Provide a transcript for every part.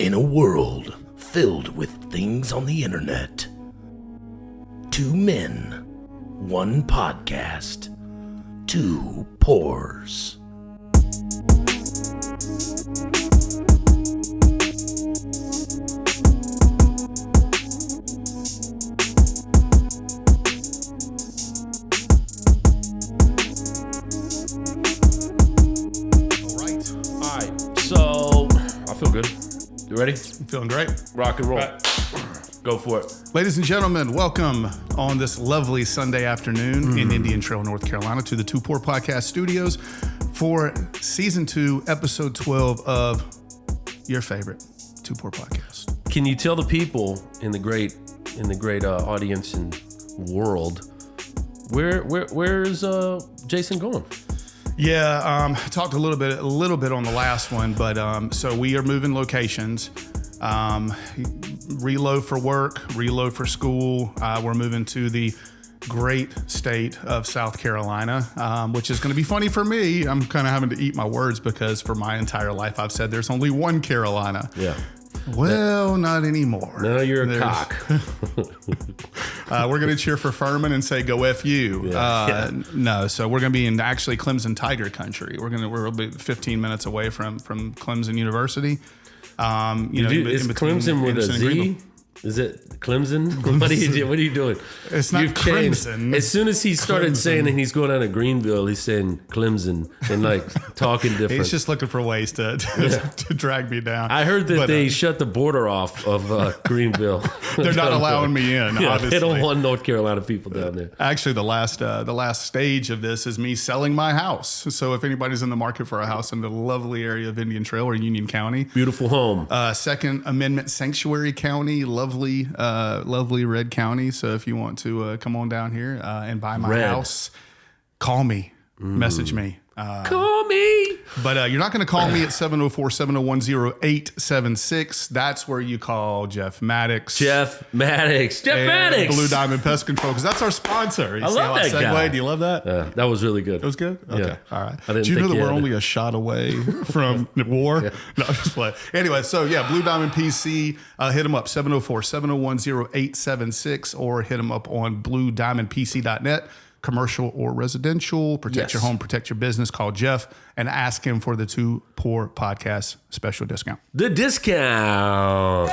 In a world filled with things on the internet, 2 men, 1 podcast, 2 pours. All right. So I feel good. You ready? I'm feeling great. Rock and roll. Go for it. Ladies and gentlemen, welcome on this lovely Sunday afternoon in Indian Trail, North Carolina, to the Two Poor Podcast Studios for Season 2, Episode 12 of your favorite Two Poor Podcast. Can you tell the people in the great audience and world where's Jason going? Yeah, I talked a little bit on the last one, but so we are moving locations. Reload for work, reload for school. We're moving to the great state of South Carolina, which is going to be funny for me. I'm kind of having to eat my words because for my entire life I've said there's only one Carolina. Yeah. Well, not anymore. No, you're a cock. We're going to cheer for Furman and say, go F you. No, so we're going to be in actually Clemson Tiger country. We're 15 minutes away from Clemson University. Is Clemson with a Z? Is it Clemson? What are you doing? It's not Clemson. As soon as he started saying that he's going out of Greenville, he's saying Clemson and like talking different. He's just looking for ways to drag me down. I heard that they shut the border off of Greenville. They're not allowing me in. Yeah, obviously, they don't want North Carolina people down there. Actually, the last stage of this is me selling my house. So if anybody's in the market for a house in the lovely area of Indian Trail or Union County, beautiful home, Second Amendment Sanctuary County, lovely red county. So if you want to come on down here and buy my house, call me, message me. Call me. But you're not going to call me at 704-701-0876. That's where you call Jeff Maddox. Jeff Maddox. Blue Diamond Pest Control, because that's our sponsor. I love that guy. Do you love that? That was really good. It was good? Okay. Yeah. All right. Do you know that we're only a shot away from war? Yeah. No, just play. Anyway, so yeah, Blue Diamond PC. Hit them up, 704-701-0876, or hit them up on bluediamondpc.net. Commercial or residential, protect your home, protect your business. Call Jeff and ask him for the Two Poor Podcast special discount. The discount.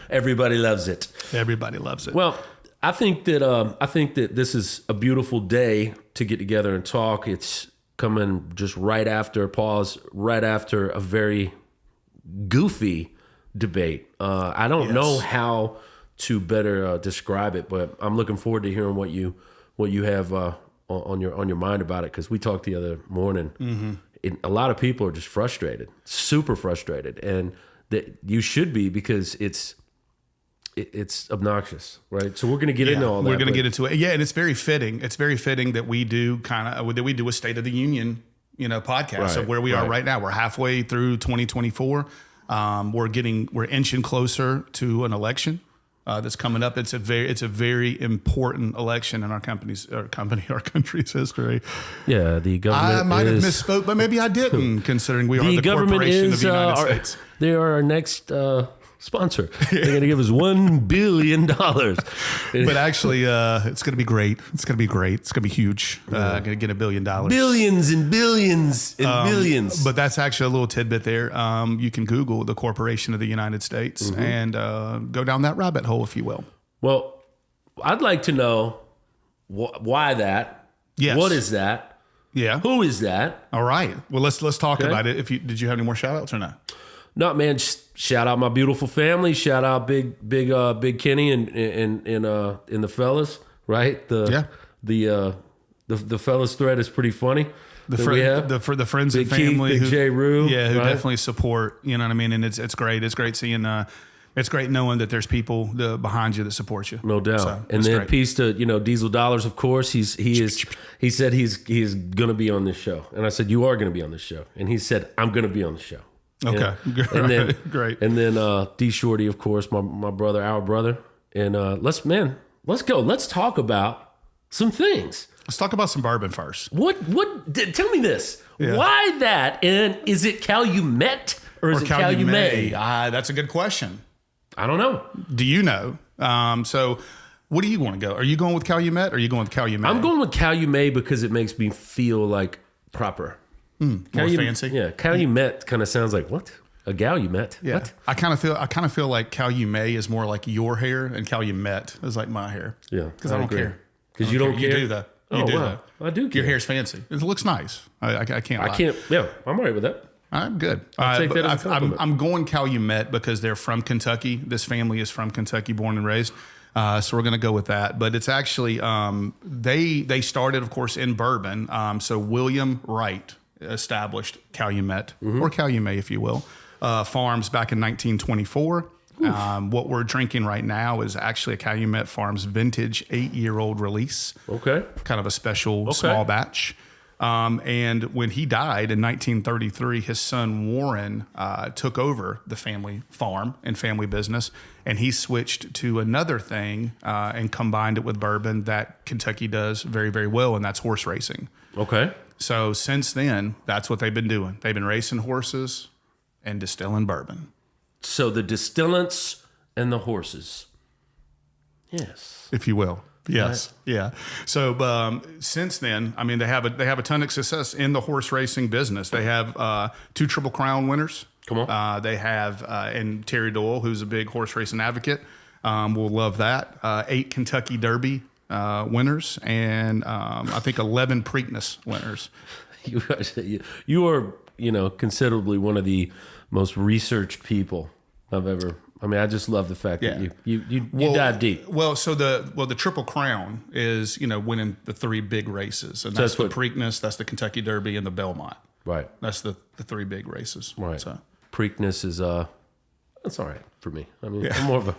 Everybody loves it. Everybody loves it. Well, I think that this is a beautiful day to get together and talk. It's coming just right after a very goofy debate. I don't know how to better describe it, but I'm looking forward to hearing what you have on your mind about it, because we talked the other morning. A lot of people are just frustrated, super frustrated, and that you should be, because it's obnoxious, right? So we're going to get into all that. We're going to get into it. Yeah, and it's very fitting. It's very fitting that we do a State of the Union, podcast of where we are right now. We're halfway through 2024. We're inching closer to an election that's coming up. It's a very important election in our country's history. Yeah, the government. I might have misspoke, but maybe I didn't, considering we are the corporation of the United States. They are our next sponsor. They're going to give us $1 billion. But actually, it's going to be great. It's going to be great. It's going to be huge. Going to get $1 billion. Billions and billions and billions. But that's actually a little tidbit there. You can Google the corporation of the United States and go down that rabbit hole, if you will. Well, I'd like to know why that. Yes. What is that? Yeah. Who is that? All right. Well, let's talk about it. Did you have any more shout outs or not? No, man. Shout out my beautiful family. Shout out Big Kenny and the fellas. Right. The fellas thread is pretty funny. The friends Big and family, Keith, Big J. Rue, who right? definitely support. You know what I mean? And it's great. It's great seeing. It's great knowing that there's people behind you that support you. No doubt. So, and then great. Peace to Diesel Dollars, of course. He said he's going to be on this show, and I said, you are going to be on this show, and he said, I'm going to be on the show. Okay, and then, great. And then D Shorty, of course, my brother, our brother, and let's go. Let's talk about some things. Let's talk about some bourbon first. Tell me this. Yeah. Why that? And is it Calumet Or is it Calumet? That's a good question. I don't know. Do you know? So what do you want to go? Are you going with Calumet or are you going with Calumet? I'm going with Calumet because it makes me feel like proper. More fancy. Yeah, Calumet kind of sounds like what? A gal you met? Yeah. What? I kind of feel like Calumet is more like your hair and Calumet is like my hair. Yeah, because I don't care. Because you don't care. You do that. You do that. I do care. Your hair's fancy. It looks nice. I can't lie. I can't. Yeah, I'm all right with that. I'm good. I'll take that as a compliment. I'm going Calumet because they're from Kentucky. This family is from Kentucky, born and raised. So we're going to go with that. But it's actually they started, of course, in Bourbon. So William Wright established Calumet, or Calumet, if you will, Farms back in 1924. What we're drinking right now is actually a Calumet Farms vintage 8-year-old release. Okay. Kind of a special small batch. And when he died in 1933, his son Warren took over the family farm and family business, and he switched to another thing and combined it with bourbon that Kentucky does very, very well, and that's horse racing. Okay. So since then, that's what they've been doing. They've been racing horses and distilling bourbon. So the distillants and the horses. Yes. If you will. Yes. Right. Yeah. So since then, I mean, they have a ton of success in the horse racing business. They have 2 Triple Crown winners. Come on. They have, and Terry Doyle, who's a big horse racing advocate, will love that. 8 Kentucky Derby winners, and I think 11 Preakness winners. You are, considerably one of the most researched people I've ever. I mean, I just love the fact that you dive deep. Well, so the Triple Crown is winning the 3 big races, and that's the Preakness, that's the Kentucky Derby, and the Belmont. Right. That's the 3 big races. Right. So Preakness is that's all right for me. I mean, I'm more of a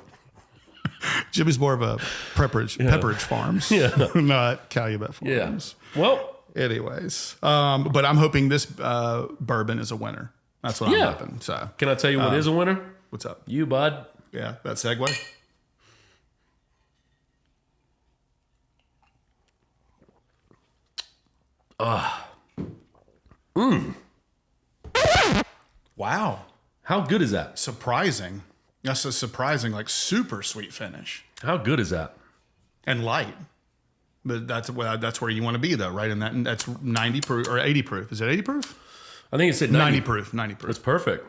Jimmy's more of a Pepperidge Farms, not Calumet Farms. Yeah. Well. Anyways, but I'm hoping this bourbon is a winner. That's what I'm hoping. So, can I tell you what is a winner? What's up? You, bud. Yeah, that segue. Wow. How good is that? Surprising. That's a surprising, like super sweet finish. How good is that? And light. But that's where you want to be, though, right? And that's 90 proof or 80 proof. Is it 80 proof? I think it said 90 proof. 90 proof. That's perfect.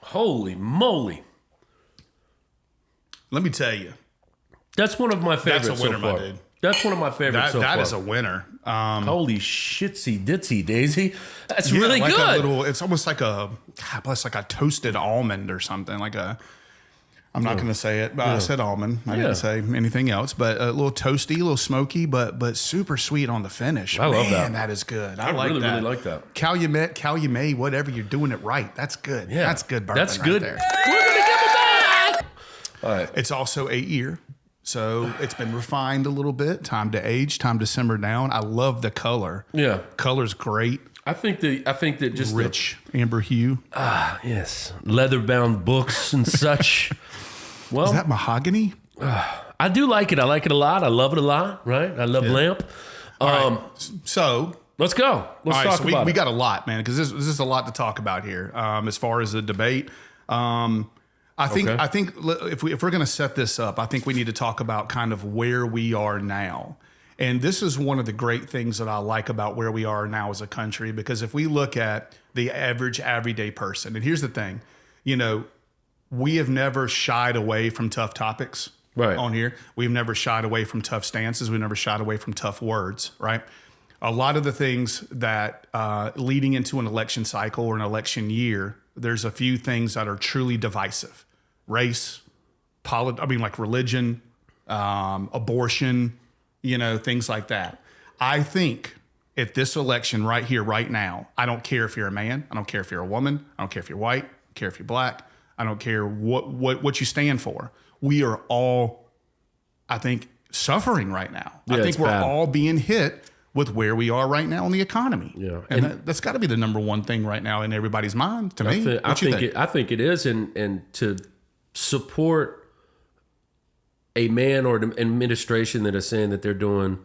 Holy moly. Let me tell you. That's one of my favorites. That's a winner, so far. my dude. That's one of my favorites so far. That is a winner. Holy shitsy ditsy daisy. That's really like good. It's almost like a toasted almond or something. I'm not going to say it, but I said almond. I didn't say anything else. But a little toasty, a little smoky, but super sweet on the finish. I love that. Man, that is good. I really like that. Calumet, whatever, you're doing it right. That's good. Yeah. That's good bourbon. That's good. Right there. We're going to give it back. All right. It's also 8-year. So it's been refined a little bit. Time to age, time to simmer down. I love the color. Yeah. Color's great. I think that just rich amber hue. Yes. Leather-bound books and such. Well, is that mahogany? I do like it. I like it a lot. I love it a lot. Right. I love lamp. Right. So let's go. Let's talk about it. We got a lot, man, because this is a lot to talk about here. As far as the debate, I think if we're going to set this up, I think we need to talk about kind of where we are now. And this is one of the great things that I like about where we are now as a country, because if we look at the average everyday person, and here's the thing, we have never shied away from tough topics on here. We've never shied away from tough stances. We've never shied away from tough words, right? A lot of the things that leading into an election cycle or an election year, there's a few things that are truly divisive. Race, like religion, abortion, things like that. I think at this election right here, right now, I don't care if you're a man. I don't care if you're a woman. I don't care if you're white. I don't care if you're black. I don't care what you stand for. We are all, I think, suffering right now. I think we're all being hit with where we are right now in the economy. Yeah. And that's got to be the number one thing right now in everybody's mind, to me. I think it is. And to support a man or an administration that is saying that they're doing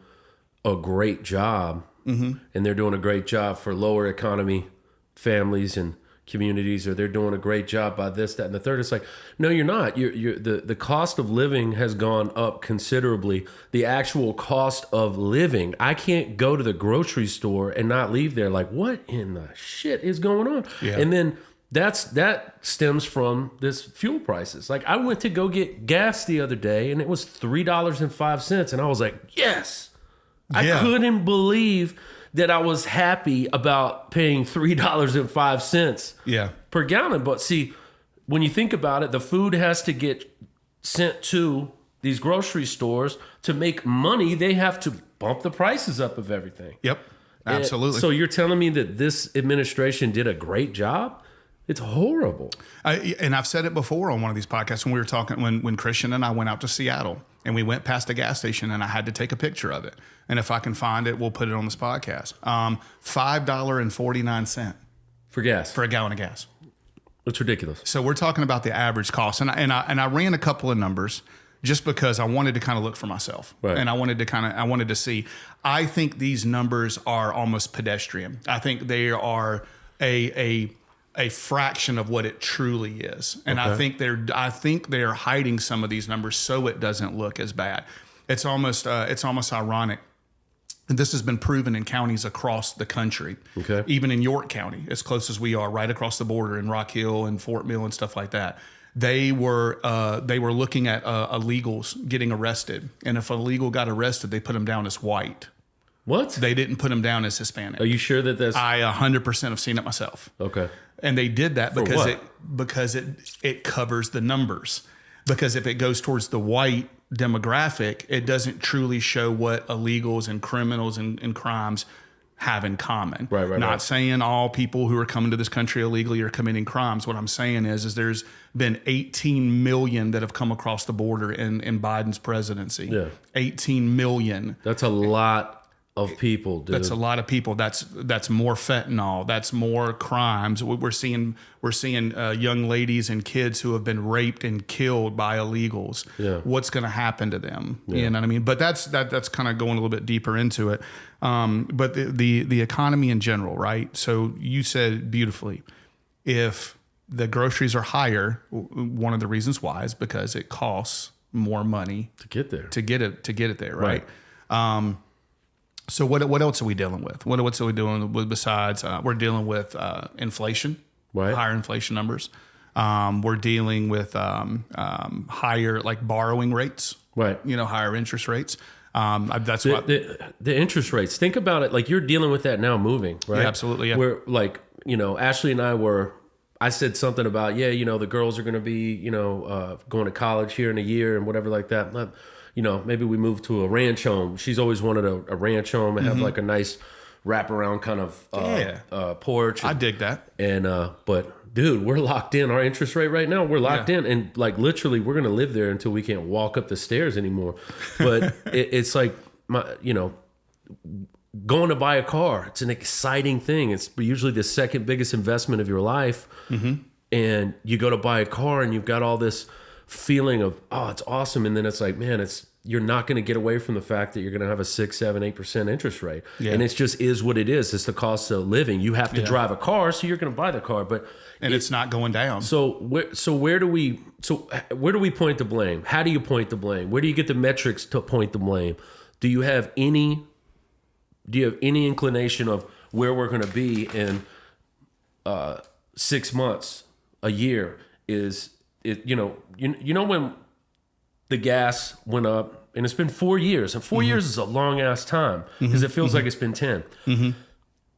a great job, and they're doing a great job for lower economy families and communities, or they're doing a great job by this, that, and the third. It's like, no, you're not. The cost of living has gone up considerably. The actual cost of living, I can't go to the grocery store and not leave there like, what in the shit is going on? Yeah. And then that stems from this fuel prices. Like, I went to go get gas the other day and it was $3.05, and I was like, yes. Yeah. I couldn't believe that I was happy about paying $3.05 per gallon. But see, when you think about it, the food has to get sent to these grocery stores to make money. They have to bump the prices up of everything. Yep, absolutely. So you're telling me that this administration did a great job? It's horrible. And I've said it before on one of these podcasts when we were talking, when Christian and I went out to Seattle and we went past a gas station and I had to take a picture of it. And if I can find it, we'll put it on this podcast. $5.49 for gas, for a gallon of gas. It's ridiculous. So we're talking about the average cost. And I ran a couple of numbers just because I wanted to kind of look for myself. Right. And I wanted to see. I think these numbers are almost pedestrian. I think they are a fraction of what it truly is. And okay. I think they're hiding some of these numbers so it doesn't look as bad. It's almost ironic. And this has been proven in counties across the country. Okay. Even in York County, as close as we are, right across the border in Rock Hill and Fort Mill and stuff like that. They were looking at illegals getting arrested. And if an illegal got arrested, they put them down as white. What? They didn't put them down as Hispanic. Are you sure that that's... I 100% have seen it myself. Okay. And they did that For because it covers the numbers. Because if it goes towards the white demographic, it doesn't truly show what illegals and criminals and crimes have in common. Right. Not saying all people who are coming to this country illegally are committing crimes. What I'm saying is there's been 18 million that have come across the border in Biden's presidency. Yeah. 18 million. That's a lot of people, dude. That's a lot of people. That's more fentanyl. That's more crimes. We're seeing young ladies and kids who have been raped and killed by illegals. Yeah. What's going to happen to them? Yeah. You know what I mean? But that's kind of going a little bit deeper into it. But the economy in general, right? So you said beautifully, if the groceries are higher, one of the reasons why is because it costs more money to get there. To get it there, right? So what else are we dealing with? What else are we dealing with besides we're dealing with inflation, right? Higher inflation numbers. We're dealing with higher like borrowing rates, right? Higher interest rates. That's the interest rates. Think about it. Like, you're dealing with that now, moving, right? Yeah, absolutely. Yeah. We're like, Ashley and I said something about, the girls are going to be, going to college here in a year and whatever like that. Maybe we move to a ranch home. She's always wanted a ranch home and have like a nice wraparound kind of porch. I dig that. And but dude, we're locked in. Our interest rate right now, we're locked in, and like literally, we're gonna live there until we can't walk up the stairs anymore. But it's like going to buy a car. It's an exciting thing. It's usually the second biggest investment of your life, and you go to buy a car, and you've got all this feeling of, oh, it's awesome, and then it's like, man, you're not going to get away from the fact that you're going to have a 6, 7, 8% interest rate, and it just is what it is. It's the cost of living. You have to drive a car, so you're going to buy the car, but it's not going down. So where do we point the blame? How do you point the blame? Where do you get the metrics to point the blame? Do you have any inclination of where we're going to be in 6 months, a year? When the gas went up, and it's been 4 years, and 4 years is a long ass time because it feels like it's been 10.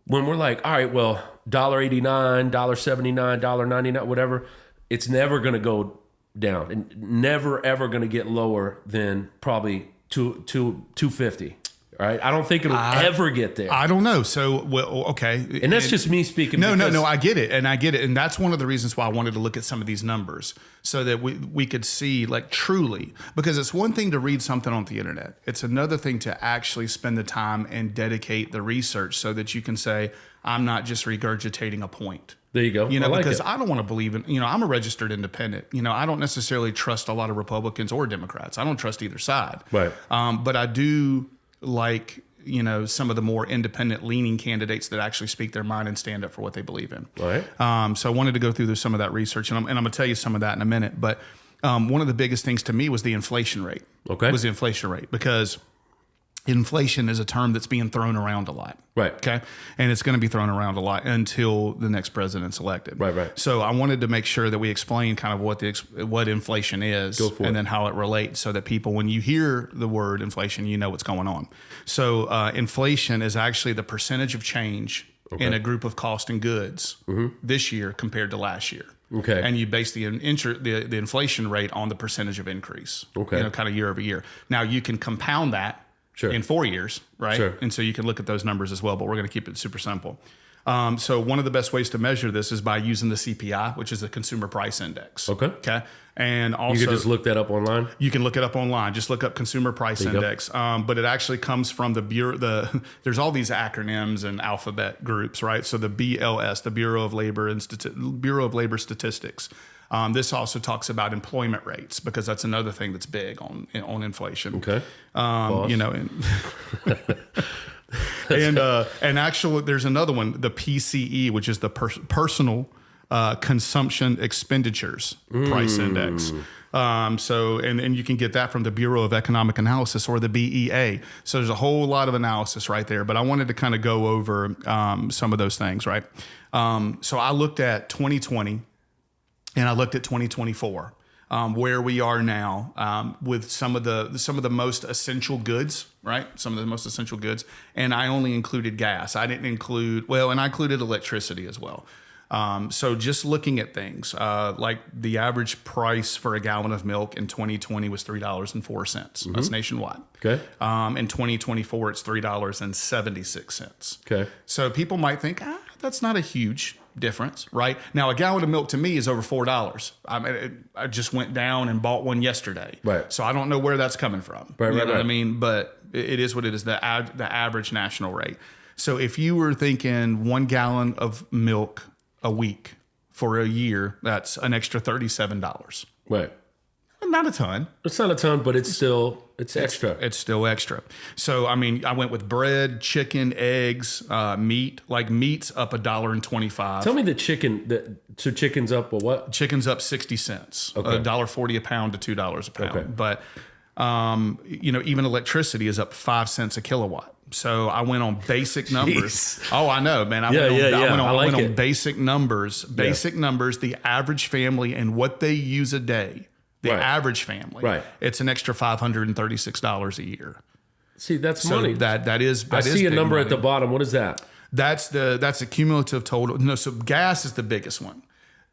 When we're like, all right, well, $1.89, $1.79, $1.99, whatever, it's never going to go down, and never ever going to get lower than probably $2.50. All right, I don't think it'll ever get there. I don't know. So, okay. And that's just me speaking. No, I get it. And that's one of the reasons why I wanted to look at some of these numbers so that we could see, like, truly, because it's one thing to read something on the internet. It's another thing to actually spend the time and dedicate the research so that you can say, I'm not just regurgitating a point. There you go. Because I don't want to believe in, I'm a registered independent. I don't necessarily trust a lot of Republicans or Democrats. I don't trust either side. Right. But I do like some of the more independent leaning candidates that actually speak their mind and stand up for what they believe in. All right. So I wanted to go through some of that research, and I'm going to tell you some of that in a minute. But one of the biggest things to me was the inflation rate. Okay. Was the inflation rate, because inflation is a term that's being thrown around a lot. Right. Okay. And it's going to be thrown around a lot until the next president's elected. Right. So I wanted to make sure that we explain kind of what inflation is and then how it relates, so that people, when you hear the word inflation, you know what's going on. So inflation is actually the percentage of change in a group of cost and goods this year compared to last year. Okay. And you base the inflation rate on the percentage of increase. Okay. Kind of year over year. Now you can compound that in 4 years, right? Sure. And so you can look at those numbers as well, but we're going to keep it super simple. So one of the best ways to measure this is by using the CPI, which is the Consumer Price Index. Okay. And also, you can just look that up online. You can look it up online. Just look up Consumer Price Index. But it actually comes from the Bureau. There's all these acronyms and alphabet groups, right? So the BLS, the Bureau of Labor Statistics. This also talks about employment rates, because that's another thing that's big on inflation. Okay. And actually, there's another one, the PCE, which is the Personal Consumption Expenditures Price Index. And you can get that from the Bureau of Economic Analysis, or the BEA. So there's a whole lot of analysis right there. But I wanted to kind of go over some of those things, right? So I looked at 2020 and I looked at 2024. Where we are now with some of the most essential goods, right? Some of the most essential goods, and I only included gas. I didn't include and I included electricity as well. So just looking at things like the average price for a gallon of milk in 2020 was $3.04. That's nationwide. Okay. In 2024, it's $3.76. Okay. So people might think, that's not a huge difference, right? Now, a gallon of milk to me is over $4. I mean, I just went down and bought one yesterday. Right. So I don't know where that's coming from. Right. What I mean? But it is what it is, the average national rate. So if you were thinking 1 gallon of milk a week for a year, that's an extra $37. Right. Not a ton. It's not a ton, but it's extra. It's still extra. So, I mean, I went with bread, chicken, eggs, meat. Like meat's up $1.25. Tell me the chicken. So chicken's up what? Chicken's up 60 cents. Okay. $1.40 a pound to $2 a pound. Okay. But, even electricity is up 5 cents a kilowatt. So I went on basic numbers. Oh, I know, man. I went on basic numbers. Numbers, the average family and what they use a day. The average family, it's an extra $536 a year. See, that's money. That is. I see a number at the bottom. What is that? That's a cumulative total. No, so gas is the biggest one.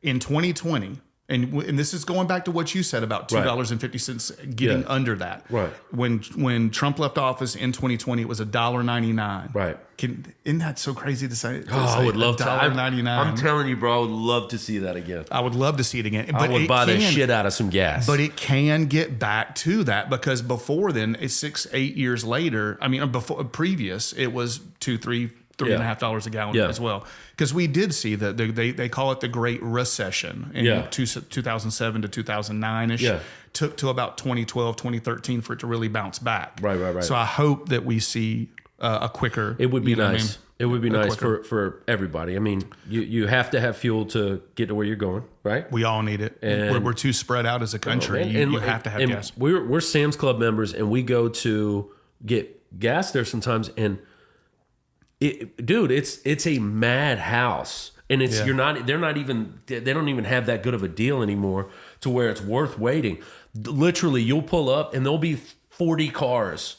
In 2020, and this is going back to what you said about $2.50 getting under that. Right. When Trump left office in 2020, it was $1.99. Right. Isn't that so crazy to say? I would love to. $1.99. I'm telling you, bro, I would love to see that again. I would love to see it again. But I would buy the shit out of some gas. But it can get back to that, because before then, it's 8 years later. I mean, previous, it was $3.5 a gallon as well. Because we did see that they call it the Great Recession in 2007 to 2009-ish. Yeah. Took to about 2012, 2013 for it to really bounce back. Right. So I hope that we see a quicker. It would be nice. It would be nice for everybody. I mean, you have to have fuel to get to where you're going, right? We all need it. And we're too spread out as a country. You have to have gas. We're Sam's Club members, and we go to get gas there sometimes, and it's a madhouse, and they don't even have that good of a deal anymore to where it's worth waiting. Literally, you'll pull up and there'll be 40 cars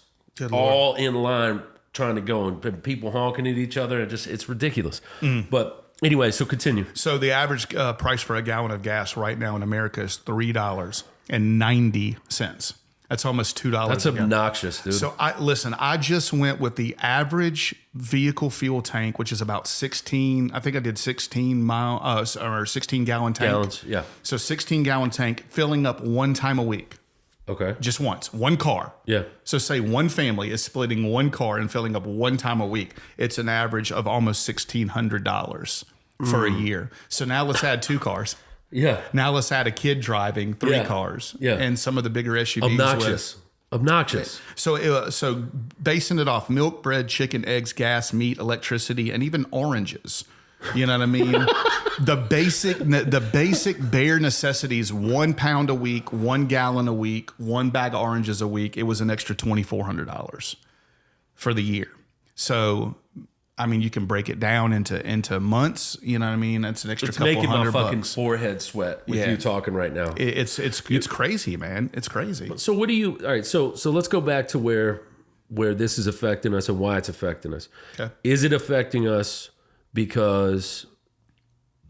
all in line trying to go, and people honking at each other. It's ridiculous. But anyway, so continue. So the average price for a gallon of gas right now in America is $3.90. That's almost $2. That's obnoxious, dude. So I just went with the average vehicle fuel tank, which is about 16. I think I did 16 gallon tank. Gallons, yeah. So 16-gallon tank, filling up one time a week. Okay. Just once, one car. Yeah. So say one family is splitting one car and filling up one time a week. It's an average of almost $1,600 for a year. So now let's add 2 cars. Yeah. Now let's add a kid driving 3 cars. Yeah. And some of the bigger SUVs. Obnoxious. So basing it off milk, bread, chicken, eggs, gas, meat, electricity, and even oranges. You know what I mean? The basic bare necessities: 1 pound a week, 1 gallon a week, 1 bag of oranges a week. It was an extra $2,400 for the year. So, I mean, you can break it down into months. You know what I mean? That's an extra couple making $100. My fucking forehead sweat with you talking right now. It's crazy, man. It's crazy. So what do you? All right. So let's go back to where this is affecting us and why it's affecting us. Okay. Is it affecting us because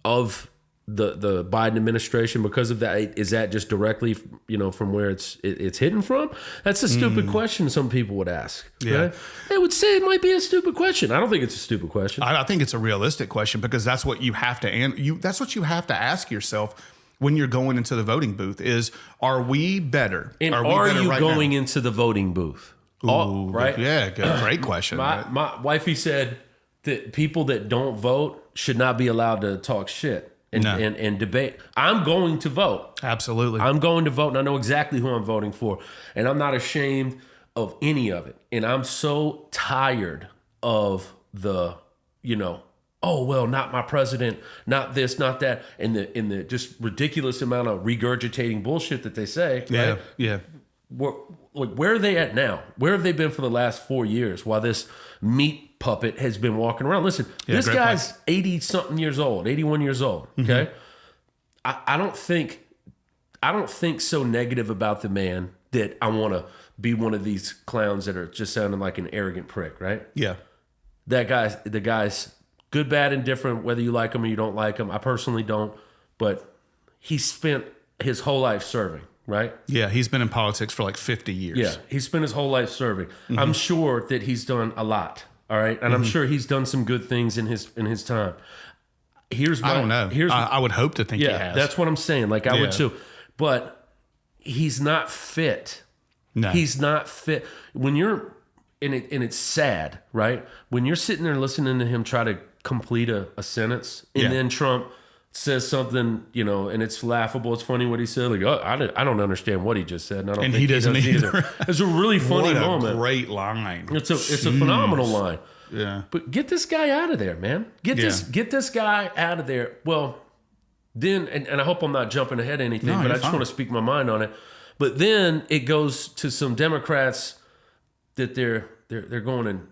of the Biden administration? Because of that, is that just directly, from where it's hidden from? That's a stupid question some people would ask. Yeah. Right? They would say it might be a stupid question. I don't think it's a stupid question. I think it's a realistic question, because that's what you have to that's what you have to ask yourself when you're going into the voting booth: is, are we better? And are you right going now? into the voting booth? Ooh, right? Yeah, good, great question. My wifey said that people that don't vote should not be allowed to talk shit and debate. I'm going to vote. Absolutely. I'm going to vote, and I know exactly who I'm voting for. And I'm not ashamed of any of it. And I'm so tired of the, oh, well, not my president, not this, not that, and the just ridiculous amount of regurgitating bullshit that they say. Yeah, right? yeah. Where are they at now? Where have they been for the last 4 years while this meat puppet has been walking around? Listen, this guy's 80-something years old, 81 years old, okay? I don't think so negative about the man that I want to be one of these clowns that are just sounding like an arrogant prick, right? Yeah. The guy's good, bad, and different, whether you like him or you don't like him. I personally don't, but he spent his whole life serving. Right? Yeah, he's been in politics for like 50 years. Yeah, he spent his whole life serving. I'm sure that he's done a lot. All right, and I'm sure he's done some good things in his time. I don't know. I would hope to think he has. That's what I'm saying. Like I would too, but he's not fit. No, he's not fit. When you're and it's sad, right? When you're sitting there listening to him try to complete a sentence, and then Trump says something, and it's laughable. It's funny what he said. Like, oh, I don't understand what he just said, and I don't think he doesn't either. It's a really funny what a moment. Great line. It's a phenomenal line. Yeah. But get this guy out of there, man. Get this guy out of there. Well, then, and I hope I'm not jumping ahead of anything, but I just want to speak my mind on it. But then it goes to some Democrats that they're going and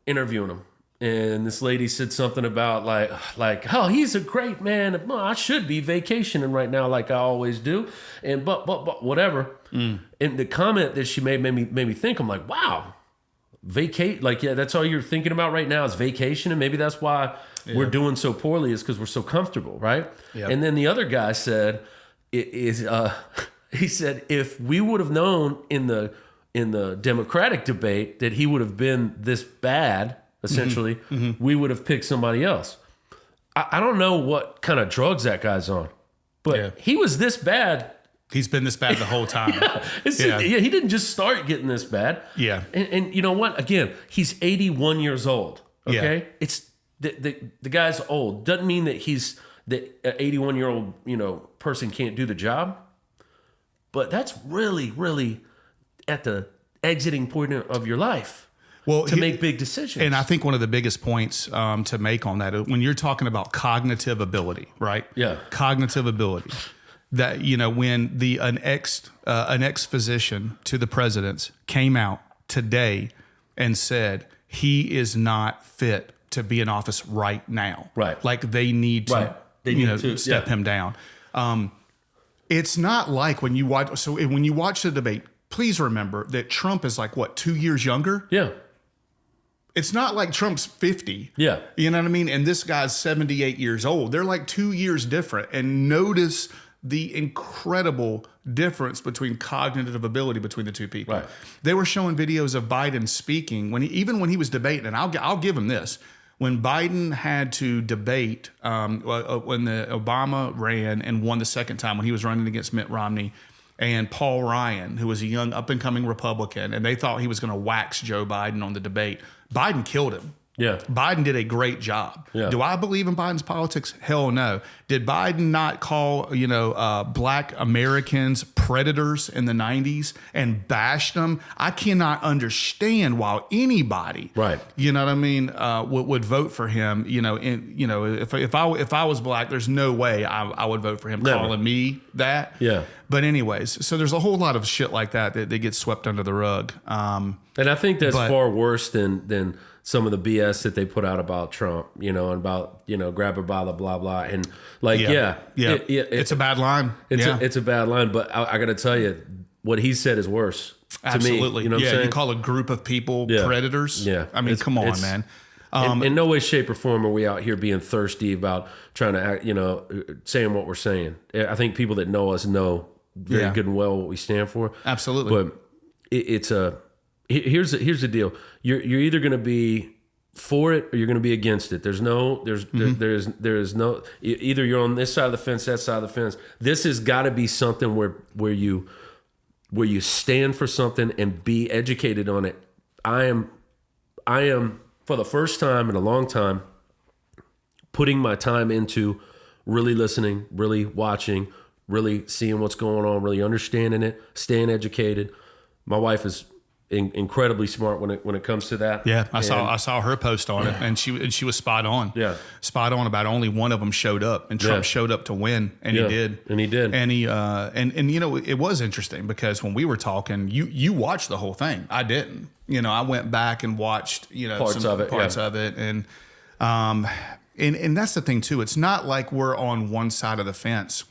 interviewing him. And this lady said something about like, oh, he's a great man. Well, I should be vacationing right now, like I always do. And but whatever. And the comment that she made me think. I'm like, wow, vacate. Like, yeah, that's all you're thinking about right now is vacation, and maybe that's why we're doing so poorly is because we're so comfortable, right? Yep. And then the other guy said, he said if we would have known in the Democratic debate that he would have been this bad. Essentially, we would have picked somebody else. I don't know what kind of drugs that guy's on, but he was this bad. He's been this bad the whole time. He didn't just start getting this bad. Yeah. And you know what? Again, he's 81 years old. Okay? Yeah. It's the guy's old. Doesn't mean that an 81-year-old, person can't do the job. But that's really, really at the exiting point of your life. Well, to make big decisions. And I think one of the biggest points to make on that, when you're talking about cognitive ability, right? Yeah. Cognitive ability. That, when an ex-physician to the presidents came out today and said he is not fit to be in office right now. Right. Like they need to, step him down. It's not like when you watch the debate, please remember that Trump is like, 2 years younger? Yeah. It's not like Trump's 50. Yeah. You know what I mean? And this guy's 78 years old. They're like 2 years different. And notice the incredible difference between cognitive ability between the two people. Right. They were showing videos of Biden speaking even when he was debating. And I'll give him this. When Biden had to debate, when the Obama ran and won the second time, when he was running against Mitt Romney, and Paul Ryan, who was a young up-and-coming Republican, and they thought he was going to wax Joe Biden on the debate. Biden killed him. Yeah. Biden did a great job. Yeah. Do I believe in Biden's politics? Hell no. Did Biden not call, black Americans predators in the 90s and bashed them? I cannot understand why anybody, Right. you know what I mean, would vote for him. If I was black, there's no way I would vote for him. Never. Calling me that. Yeah. But anyways, so there's a whole lot of shit like that gets swept under the rug. And I think that's far worse than some of the BS that they put out about Trump, and about, grab a bottle, blah, blah. And it's a bad line. It's a bad line. But I got to tell you, what he said is worse. Absolutely. To me, what I'm saying? You call a group of people predators. Yeah. I mean, come on, man. In no way, shape, or form are we out here being thirsty about trying to act, saying what we're saying. I think people that know us know very good and well what we stand for. Absolutely. But here's the deal. You're either going to be for it or you're going to be against it. There's no either you're on this side of the fence, that side of the fence. This has got to be something where you stand for something and be educated on it. I am for the first time in a long time putting my time into really listening, really watching, really seeing what's going on, really understanding it, staying educated. My wife is incredibly smart when it comes to that. Yeah, I saw her post on it, and she was spot on. Yeah, spot on about only one of them showed up, and Trump showed up to win, and he did, and he it was interesting because when we were talking, you watched the whole thing. I didn't. I went back and watched parts of it, and that's the thing too. It's not like we're on one side of the fence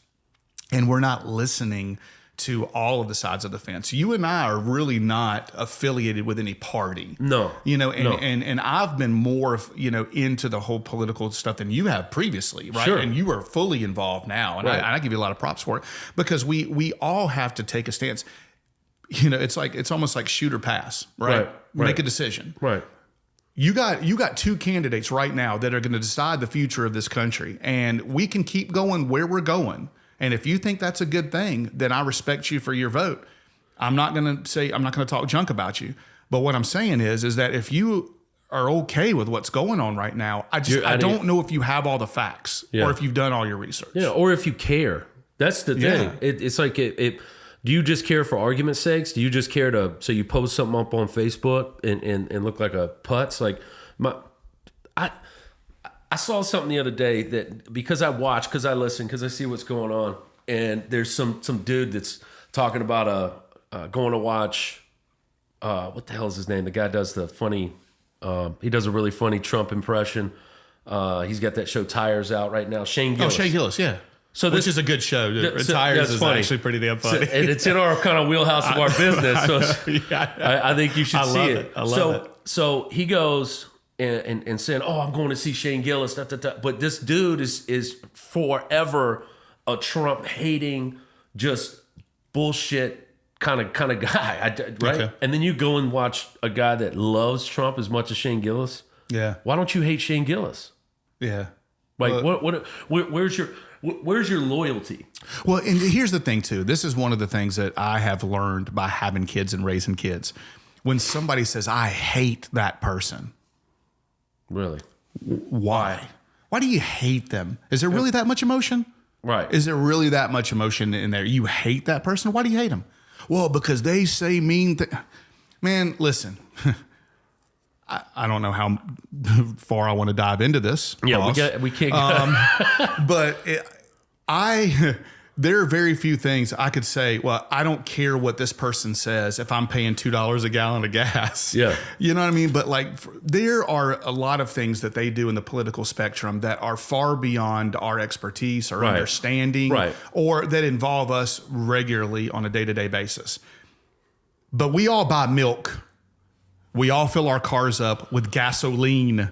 and we're not listening to all of the sides of the fence. You and I are really not affiliated with any party. No. And I've been more, into the whole political stuff than you have previously, right? Sure. And you are fully involved now. And right. I give you a lot of props for it because we all have to take a stance. It's almost like shoot or pass, right? Make a decision. Right. You got two candidates right now that are going to decide the future of this country, and we can keep going where we're going. And if you think that's a good thing, then I respect you for your vote. I'm not going to talk junk about you. But what I'm saying is that if you are okay with what's going on right now, I don't know if you have all the facts or if you've done all your research. Yeah, or if you care. That's the thing. Yeah. It's like do you just care for argument's sakes? Do you just care so you post something up on Facebook and look like a putz? Like I saw something the other day that because I watch, because I listen, because I see what's going on, and there's some dude that's talking about going to watch what the hell is his name? The guy does the funny. He does a really funny Trump impression. He's got that show Tires out right now. Shane Gillis. Oh, Shane Gillis, yeah. So which is a good show. Tires is funny. Actually pretty damn funny. And it's in our kind of wheelhouse of our business. So I think you should see it. I love it. So he goes and saying, "Oh, I'm going to see Shane Gillis." But this dude is forever a Trump hating, just bullshit kind of guy, right? Okay. And then you go and watch a guy that loves Trump as much as Shane Gillis. Yeah. Why don't you hate Shane Gillis? Yeah. Like where's your loyalty? Well, and here's the thing too. This is one of the things that I have learned by having kids and raising kids. When somebody says, "I hate that person," really, why? Why do you hate them? Is there really that much emotion? Right. Is there really that much emotion in there? You hate that person? Why do you hate them? Well, because they say mean things. Man, listen. I don't know how far I want to dive into this. Yeah, we can't. But there are very few things I could say. Well, I don't care what this person says if I'm paying $2 a gallon of gas. Yeah, you know what I mean. But there are a lot of things that they do in the political spectrum that are far beyond our expertise or understanding, or that involve us regularly on a day-to-day basis. But we all buy milk. We all fill our cars up with gasoline.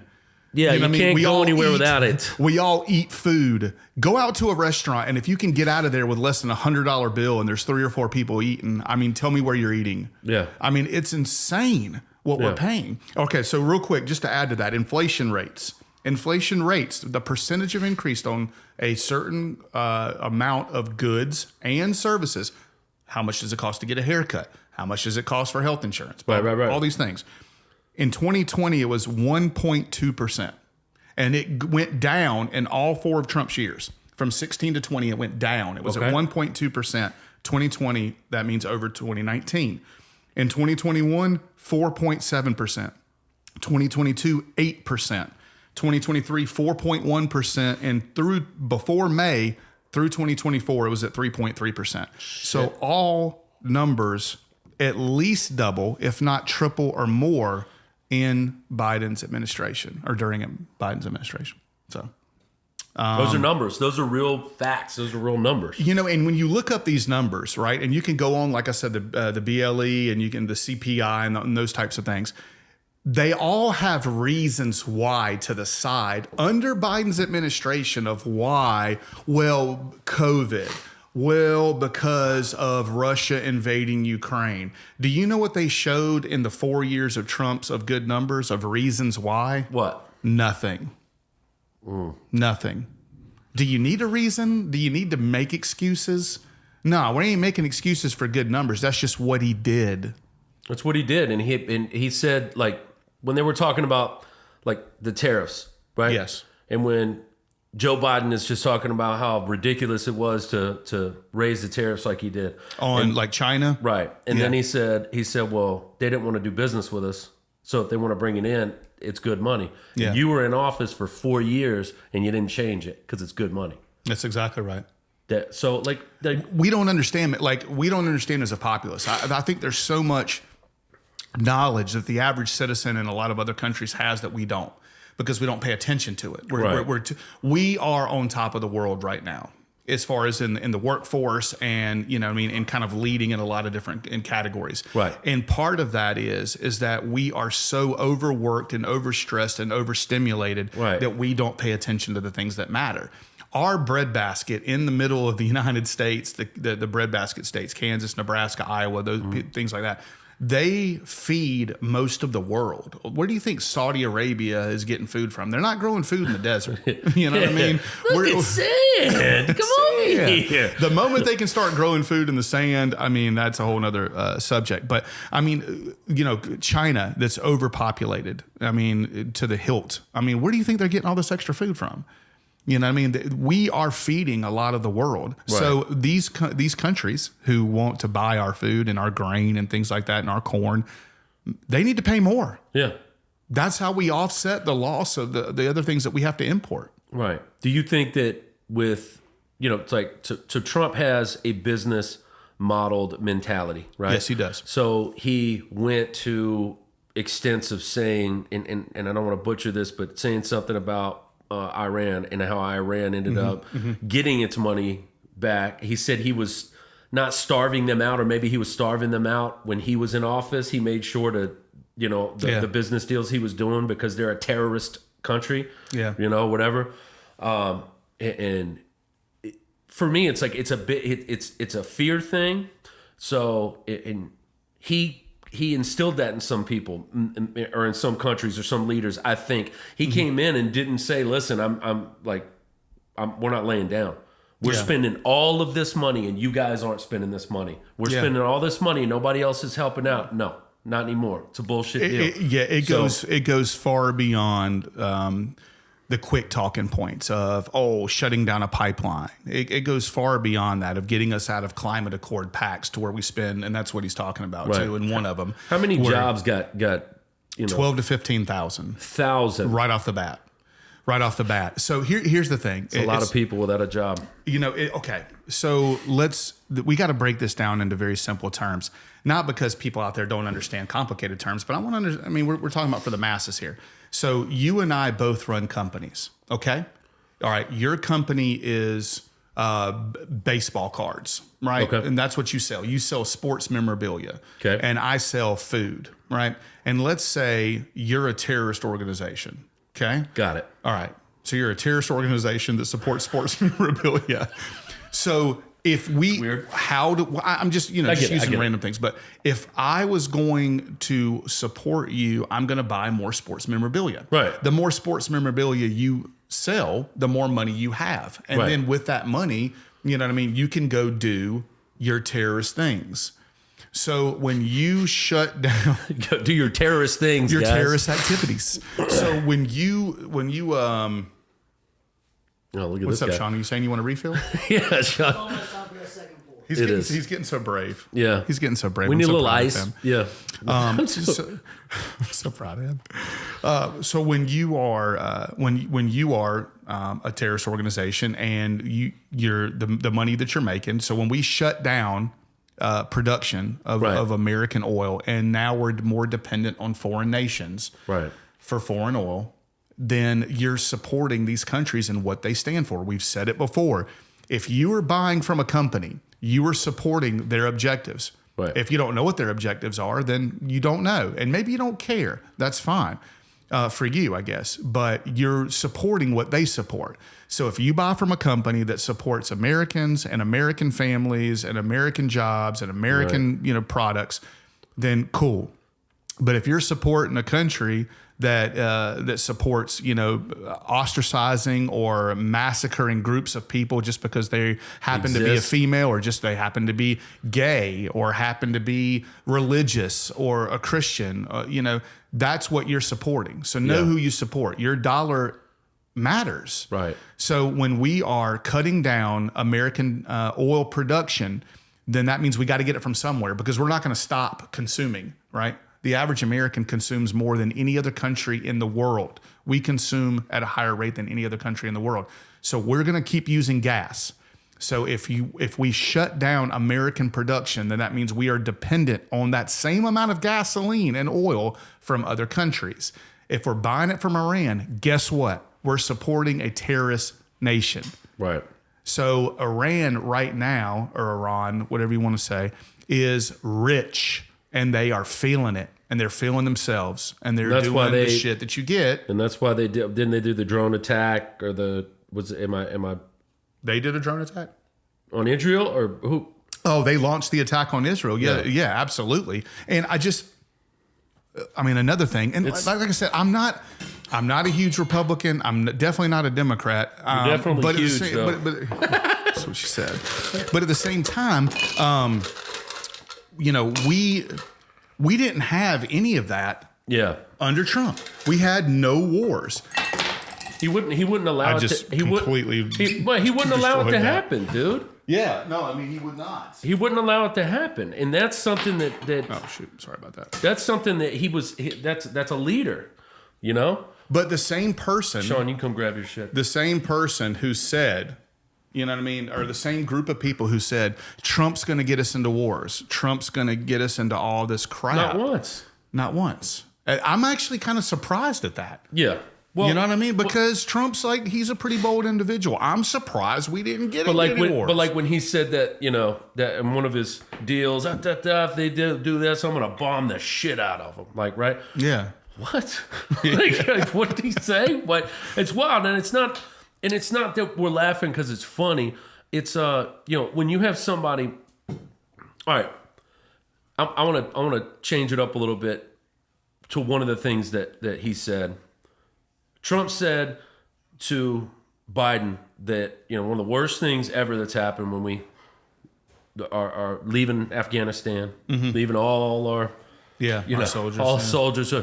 Yeah, you can't go anywhere without it. We all eat food. Go out to a restaurant, and if you can get out of there with less than $100 bill and there's 3 or 4 people eating, tell me where you're eating. Yeah. It's insane what we're paying. Okay, so real quick, just to add to that, inflation rates. Inflation rates, the percentage of increase on a certain amount of goods and services. How much does it cost to get a haircut? How much does it cost for health insurance? Right. All these things. In 2020, it was 1.2%. And it went down in all 4 of Trump's years. From 16 to 20, it went down. It was at 1.2%. 2020, that means over 2019. In 2021, 4.7%. 2022, 8%. 2023, 4.1%. And before May, through 2024, it was at 3.3%. So all numbers at least double, if not triple or more, in Biden's administration or during Biden's administration. So those are numbers. Those are real facts. Those are real numbers. And when you look up these numbers, right, and you can go on, like I said, the BLE and you can the CPI and those types of things. They all have reasons why to the side under Biden's administration of why. Well, COVID. Well, because of Russia invading Ukraine. Do you know what they showed in the 4 years of Trump's of good numbers of reasons why? What? Nothing. Nothing. Do you need a reason? Do you need to make excuses? No, we ain't making excuses for good numbers. That's just what he did. That's what he did. And he said, like, when they were talking about, like, the tariffs, right? Yes. And when Joe Biden is just talking about how ridiculous it was to raise the tariffs like he did on like China, right? And then he said, well, they didn't want to do business with us, so if they want to bring it in, it's good money. Yeah. You were in office for 4 years and you didn't change it because it's good money. That's exactly right. So we don't understand it. Like we don't understand as a populace. I think there's so much knowledge that the average citizen in a lot of other countries has that we don't. Because we don't pay attention to it. We are on top of the world right now, as far as in the workforce and, and kind of leading in a lot of different categories. Right. And part of that is that we are so overworked and overstressed and overstimulated that we don't pay attention to the things that matter. Our breadbasket in the middle of the United States, the breadbasket states, Kansas, Nebraska, Iowa, those things like that, they feed most of the world. Where do you think Saudi Arabia is getting food from? They're not growing food in the desert. You know what I mean? Look at sand. Come on here. The moment they can start growing food in the sand, I mean, that's a whole other subject. But I mean, China that's overpopulated, I mean, to the hilt. I mean, where do you think they're getting all this extra food from? You know what I mean? We are feeding a lot of the world. Right. So these countries who want to buy our food and our grain and things like that and our corn, they need to pay more. Yeah. That's how we offset the loss of the other things that we have to import. Right. Do you think that with, it's like, so Trump has a business modeled mentality, right? Yes, he does. So he went to extents of saying, and I don't want to butcher this, but saying something about Iran and how Iran ended up getting its money back. He said he was not starving them out, or maybe he was starving them out when he was in office. He made sure to, the business deals he was doing because they're a terrorist country, whatever. And for me, it's like, it's a fear thing. So, he instilled that in some people or in some countries or some leaders. I think he came in and didn't say, listen, we're not laying down. We're spending all of this money and you guys aren't spending this money. We're spending all this money and nobody else is helping out. No, not anymore. It's a bullshit deal. It goes far beyond the quick talking points of, shutting down a pipeline. It goes far beyond that, of getting us out of climate accord pacts to where we spend, and that's what he's talking about too. And one of them. How many jobs got 12 to 15,000. Right off the bat. So here's the thing. It's a lot of people without a job. Okay. So we got to break this down into very simple terms. Not because people out there don't understand complicated terms, but we're talking about for the masses here. So you and I both run companies, okay? All right, your company is baseball cards, right? Okay. And that's what you sell. You sell sports memorabilia. Okay. And I sell food, right? And let's say you're a terrorist organization, okay? Got it. All right. So you're a terrorist organization that supports sports memorabilia. So if we, I'm just, using random things, but if I was going to support you, I'm going to buy more sports memorabilia. Right. The more sports memorabilia you sell, the more money you have. And then with that money, you can go do your terrorist things. So when you shut down, do your terrorist things, your guys. terrorist activities. So when you Oh, look at what's this up, guy. Sean? Are you saying you want to refill? Yeah, Sean. Almost top of the second floor. He's getting so brave. Yeah. He's getting so brave. We I'm need a so little proud of ice. him. Yeah. I'm so proud of him. So when you are when you are a terrorist organization and you're the money that you're making. So when we shut down production of American oil, and now we're more dependent on foreign nations for foreign oil, then you're supporting these countries and what they stand for. We've said it before. If you are buying from a company, you are supporting their objectives. Right. If you don't know what their objectives are, then you don't know. And maybe you don't care. That's fine for you, I guess. But you're supporting what they support. So if you buy from a company that supports Americans and American families and American jobs and American products, then cool. But if you're supporting a country that supports ostracizing or massacring groups of people just because they happen to be a female, or just they happen to be gay, or happen to be religious or a Christian, that's what you're supporting. So know who you support. Your dollar matters. Right. So when we are cutting down American oil production, then that means we got to get it from somewhere, because we're not going to stop consuming, right? The average American consumes more than any other country in the world. We consume at a higher rate than any other country in the world. So we're going to keep using gas. So if we shut down American production, then that means we are dependent on that same amount of gasoline and oil from other countries. If we're buying it from Iran, guess what? We're supporting a terrorist nation. Right. So Iran right now, or Iran, whatever you want to say, is rich, and they are feeling it, and they're feeling themselves, and they're doing the shit that you get. And that's why they didn't they do the drone attack, or am I They did a drone attack on Israel, or who? Oh, they launched the attack on Israel. Yeah, absolutely. And another thing, and like I said, I'm not a huge Republican. I'm definitely not a Democrat. You're definitely huge, though. But that's what she said. But at the same time, we didn't have any of that. Yeah. Under Trump, we had no wars. He wouldn't allow it to. He wouldn't allow it to happen, dude. Yeah, no, I mean, he would not. He wouldn't allow it to happen, and that's something that. Oh shoot! Sorry about that. That's something that that's a leader, But the same person, Sean, you come grab your shit. The same person who said, or the same group of people who said Trump's going to get us into wars. Trump's going to get us into all this crap. Not once. I'm actually kind of surprised at that. Yeah. Well, you know what I mean? Because Trump's he's a pretty bold individual. I'm surprised we didn't get into any wars. But when he said that, that in one of his deals, if they do this, I'm going to bomb the shit out of them. Right? Yeah. What? What did he say? What? It's wild, and it's not that we're laughing because it's funny. It's when you have somebody. All right, I want to change it up a little bit to one of the things that he said. Trump said to Biden that one of the worst things ever that's happened when we are leaving Afghanistan, leaving all our our soldiers, all soldiers,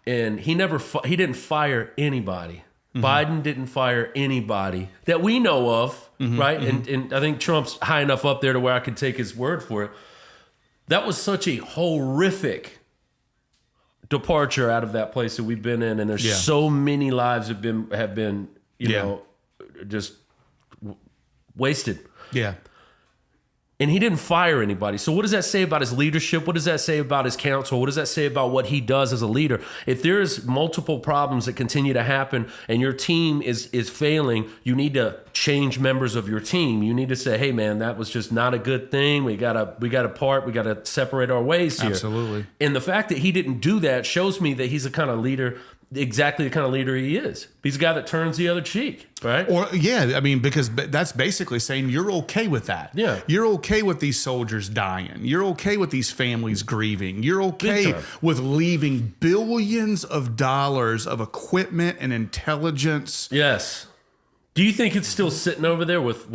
and he didn't fire anybody. Biden didn't fire anybody that we know of, right? And I think Trump's high enough up there to where I could take his word for it. That was such a horrific departure out of that place that we've been in, and there's so many lives have been just wasted. Yeah. And he didn't fire anybody. So what does that say about his leadership? What does that say about his counsel? What does that say about what he does as a leader? If there's multiple problems that continue to happen and your team is failing, you need to change members of your team. You need to say, hey man, that was just not a good thing. We gotta part, we gotta separate our ways here. Absolutely. And the fact that he didn't do that shows me that he's the kind of leader, exactly the kind of leader he is. He's a guy that turns the other cheek, right? Or because that's basically saying you're okay with that. Yeah. You're okay with these soldiers dying. You're okay with these families grieving. You're okay with leaving billions of dollars of equipment and intelligence. Yes. Do you think it's still sitting over there with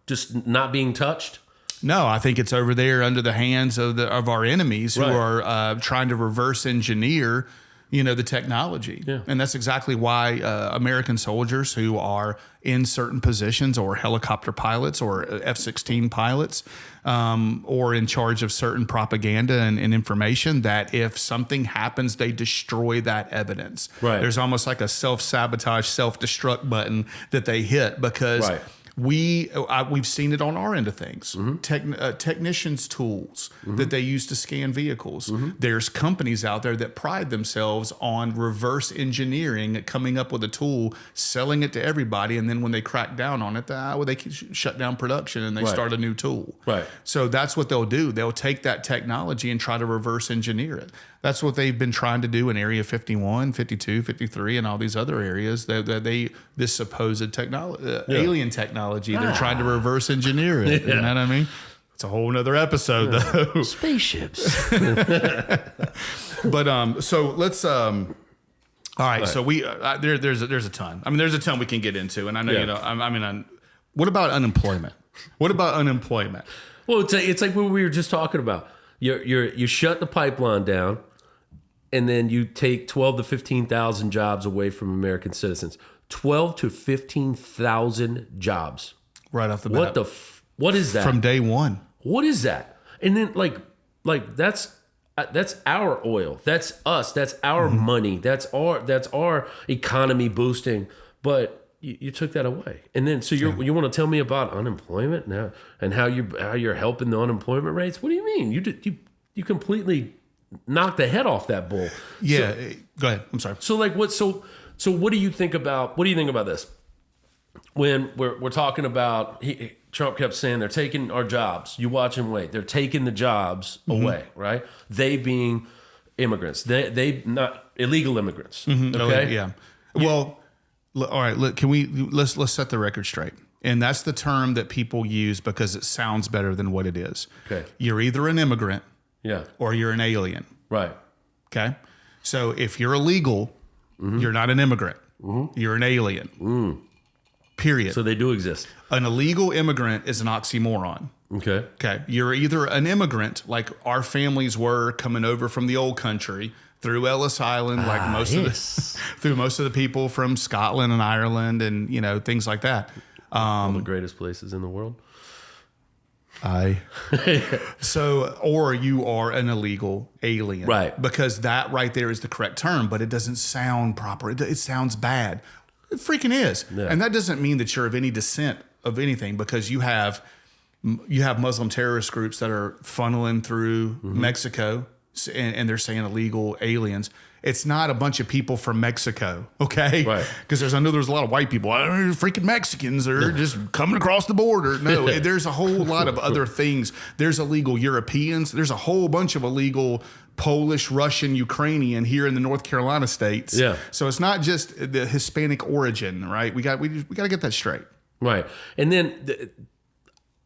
just not being touched? No, I think it's over there under the hands of our enemies who are trying to reverse engineer, the technology. Yeah. And that's exactly why American soldiers who are in certain positions, or helicopter pilots or F-16 pilots, or in charge of certain propaganda and information, that if something happens, they destroy that evidence. Right. There's almost like a self-sabotage, self-destruct button that they hit, because we've seen it on our end of things. Technicians' tools that they use to scan vehicles. There's companies out there that pride themselves on reverse engineering, coming up with a tool, selling it to everybody, and then when they crack down on it, they shut down production and they start a new tool. Right. So that's what they'll do. They'll take that technology and try to reverse engineer it. That's what they've been trying to do in Area 51, 52, 53, and all these other areas. This supposed alien technology, they're trying to reverse engineer it. You know what I mean? It's a whole nother episode, though. Spaceships. But so let's. All right, so we there's a ton. I mean, there's a ton we can get into, and I know what about unemployment? What about unemployment? Well, it's like what we were just talking about. You shut the pipeline down, and then you take 12 to 15,000 jobs away from American citizens. 12 to 15,000 jobs. Right off the bat. What is that? From day one. What is that? And then like that's our oil. That's us. That's our money. That's our economy boosting. But you took that away. And then so you want to tell me about unemployment now and how you're helping the unemployment rates? What do you mean? You completely knocked the head off that bull. Yeah. Go ahead. I'm sorry. So like what? So what do you think about this? When we're talking about, Trump kept saying they're taking our jobs. You watch him wait. They're taking the jobs away, right? They being immigrants. They not illegal immigrants. Okay. Yeah. Well, all right. Look, let's set the record straight. And that's the term that people use because it sounds better than what it is. Okay. You're either an immigrant, or you're an alien. Right. Okay. So if you're illegal, you're not an immigrant. You're an alien. Period. So they do exist. An illegal immigrant is an oxymoron. Okay. Okay. You're either an immigrant, like our families were coming over from the old country through Ellis Island, like through most of the people from Scotland and Ireland, and things like that. One of the greatest places in the world. So, or you are an illegal alien, right? Because that right there is the correct term, but it doesn't sound proper. It sounds bad. It freaking is. Yeah. And that doesn't mean that you're of any descent of anything, because you have Muslim terrorist groups that are funneling through Mexico, and they're saying illegal aliens. It's not a bunch of people from Mexico, okay? Right. Because I know there's a lot of white people. Freaking Mexicans are just coming across the border. No, there's a whole lot of other things. There's illegal Europeans. There's a whole bunch of illegal Polish, Russian, Ukrainian here in the North Carolina states. Yeah. So it's not just the Hispanic origin, right? We got to get that straight. Right. And then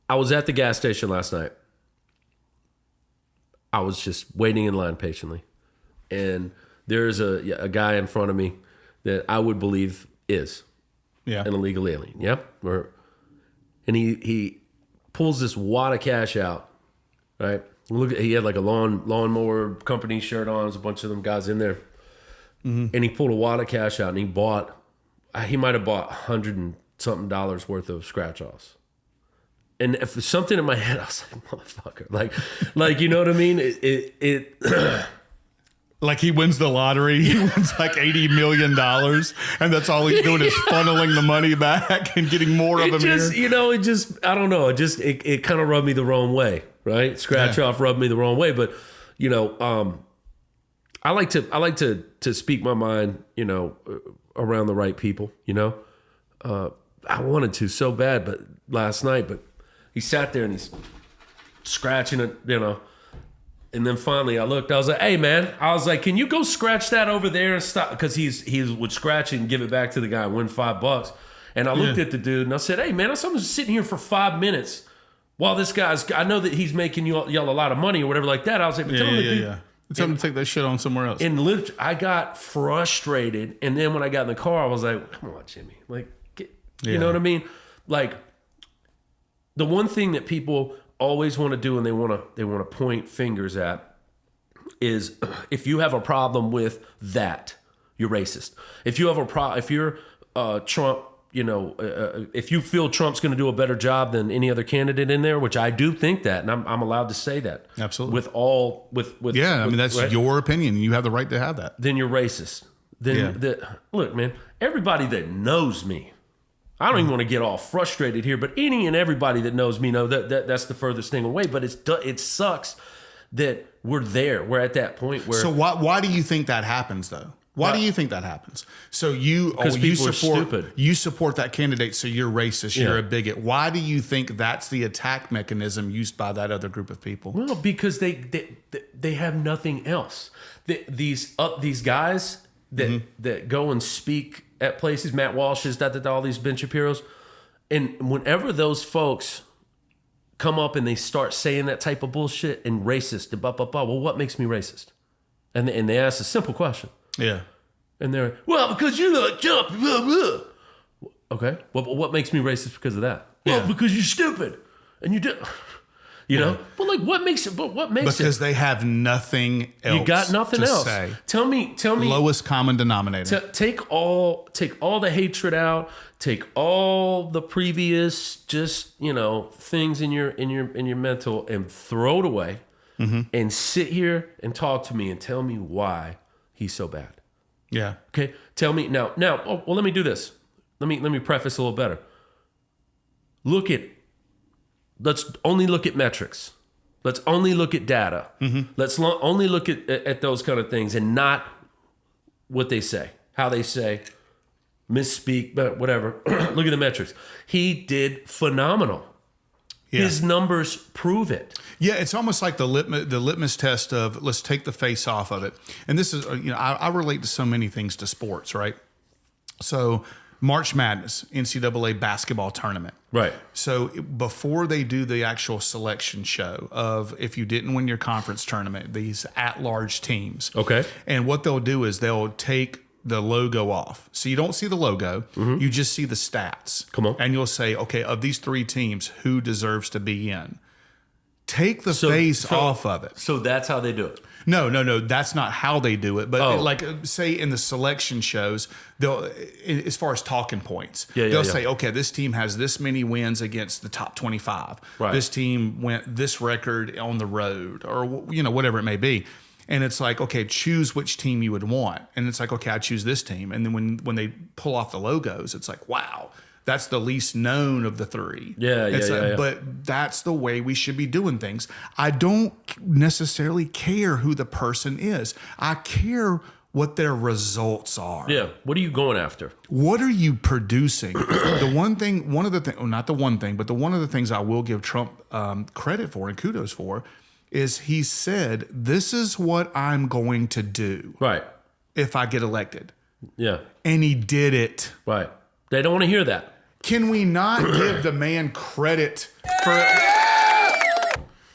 I was at the gas station last night. I was just waiting in line patiently, and there's a guy in front of me that I would believe is an illegal alien. Yep. And he pulls this wad of cash out, right? He had like a lawnmower company shirt on. There's a bunch of them guys in there. And he pulled a wad of cash out, and he might have bought $100 and something worth of scratch offs. And if there's something in my head, I was like, motherfucker, like you know what I mean? It like he wins the lottery, he wins like $80 million, and that's all he's doing is funneling the money back and getting more of them here. I don't know. It kind of rubbed me the wrong way, right? Scratch off rubbed me the wrong way, but I like to speak my mind, around the right people, I wanted to so bad, but last night, he sat there and he's scratching it, And then finally I looked, I was like, hey man, can you go scratch that over there and stop? Because he would scratch it and give it back to the guy and win $5. And I looked at the dude and I said, hey man, I saw him sitting here for 5 minutes while this guy's, I know that he's making y'all a lot of money or whatever like that. I was like, but tell him to do. Tell him to take that shit on somewhere else. And I got frustrated. And then when I got in the car, I was like, come on, Jimmy. Like, you know what I mean? Like, the one thing that people always want to do, and they want to point fingers at, is if you have a problem with that, you're racist. If you have if you're Trump, if you feel Trump's going to do a better job than any other candidate in there, which I do think that, and I'm allowed to say that. Absolutely. That's right? Your opinion. You have the right to have that. Then you're racist. Look, man, everybody that knows me, I don't even want to get all frustrated here, but any and everybody that knows me know that's the furthest thing away. But it sucks that we're there. We're at that point where. So why do you think that happens though? Why do you think that happens? So you support that candidate, so you're racist, you're a bigot. Why do you think that's the attack mechanism used by that other group of people? Well, because they have nothing else. These guys that go and speak at places, Matt Walsh's, all these Ben Shapiro's, and whenever those folks come up and they start saying that type of bullshit and racist, well, what makes me racist? And they ask a simple question. Yeah. And they're, well, because you like Trump. Blah, blah. Okay. Well, what makes me racist because of that? Yeah. Well, because you're stupid. And you do. But like, what makes it? Because they have nothing else. You got nothing else. Say. Tell me. Lowest common denominator. Take all the hatred out. Take all the previous things in your mental and throw it away. Mm-hmm. And sit here and talk to me and tell me why he's so bad. Yeah. Okay. Tell me now. Let me do this. Let me preface a little better. Let's only look at metrics. Let's only look at data. Mm-hmm. Let's only look at those kind of things and not what they say, how they say, misspeak, but whatever. Look at the metrics. He did phenomenal. Yeah. His numbers prove it. Yeah, it's almost like the litmus test of let's take the face off of it. And this is, I relate to so many things to sports, right? So March Madness, NCAA basketball tournament. Right. So before they do the actual selection show of if you didn't win your conference tournament, these at-large teams. Okay. And what they'll do is they'll take the logo off. So you don't see the logo, you just see the stats. Come on. And you'll say, okay, of these three teams, who deserves to be in? Take the face off of it. So that's how they do it. No. That's not how they do it. But say in the selection shows, they'll, as far as talking points, they'll say, okay, this team has this many wins against the top 25. Right. This team went this record on the road, or whatever it may be. And it's like, okay, choose which team you would want. And it's like, okay, I choose this team. And then when they pull off the logos, it's like, wow, that's the least known of the three. Yeah. But that's the way we should be doing things. I don't necessarily care who the person is. I care what their results are. Yeah. What are you going after? What are you producing? One of the things I will give Trump credit for and kudos for is he said, this is what I'm going to do. Right. If I get elected. Yeah. And he did it. Right. They don't want to hear that. Can we not give the man credit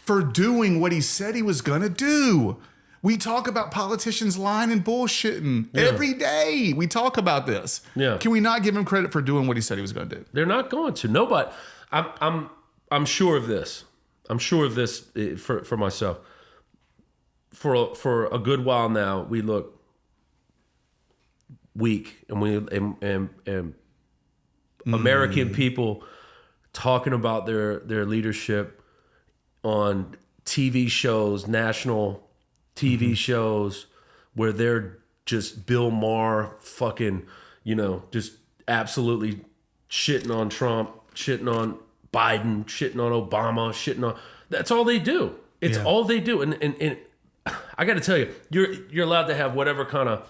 for doing what he said he was going to do? We talk about politicians lying and bullshitting every day. We talk about this. Yeah. Can we not give him credit for doing what he said he was going to do? They're not going to. Nobody. I'm sure of this. I'm sure of this for myself. For a good while now, we look weak, and American people talking about their leadership on TV shows, national TV shows, where they're just Bill Maher fucking, just absolutely shitting on Trump, shitting on Biden, shitting on Obama, shitting on. That's all they do. It's all they do. And I got to tell you, you're allowed to have whatever kind of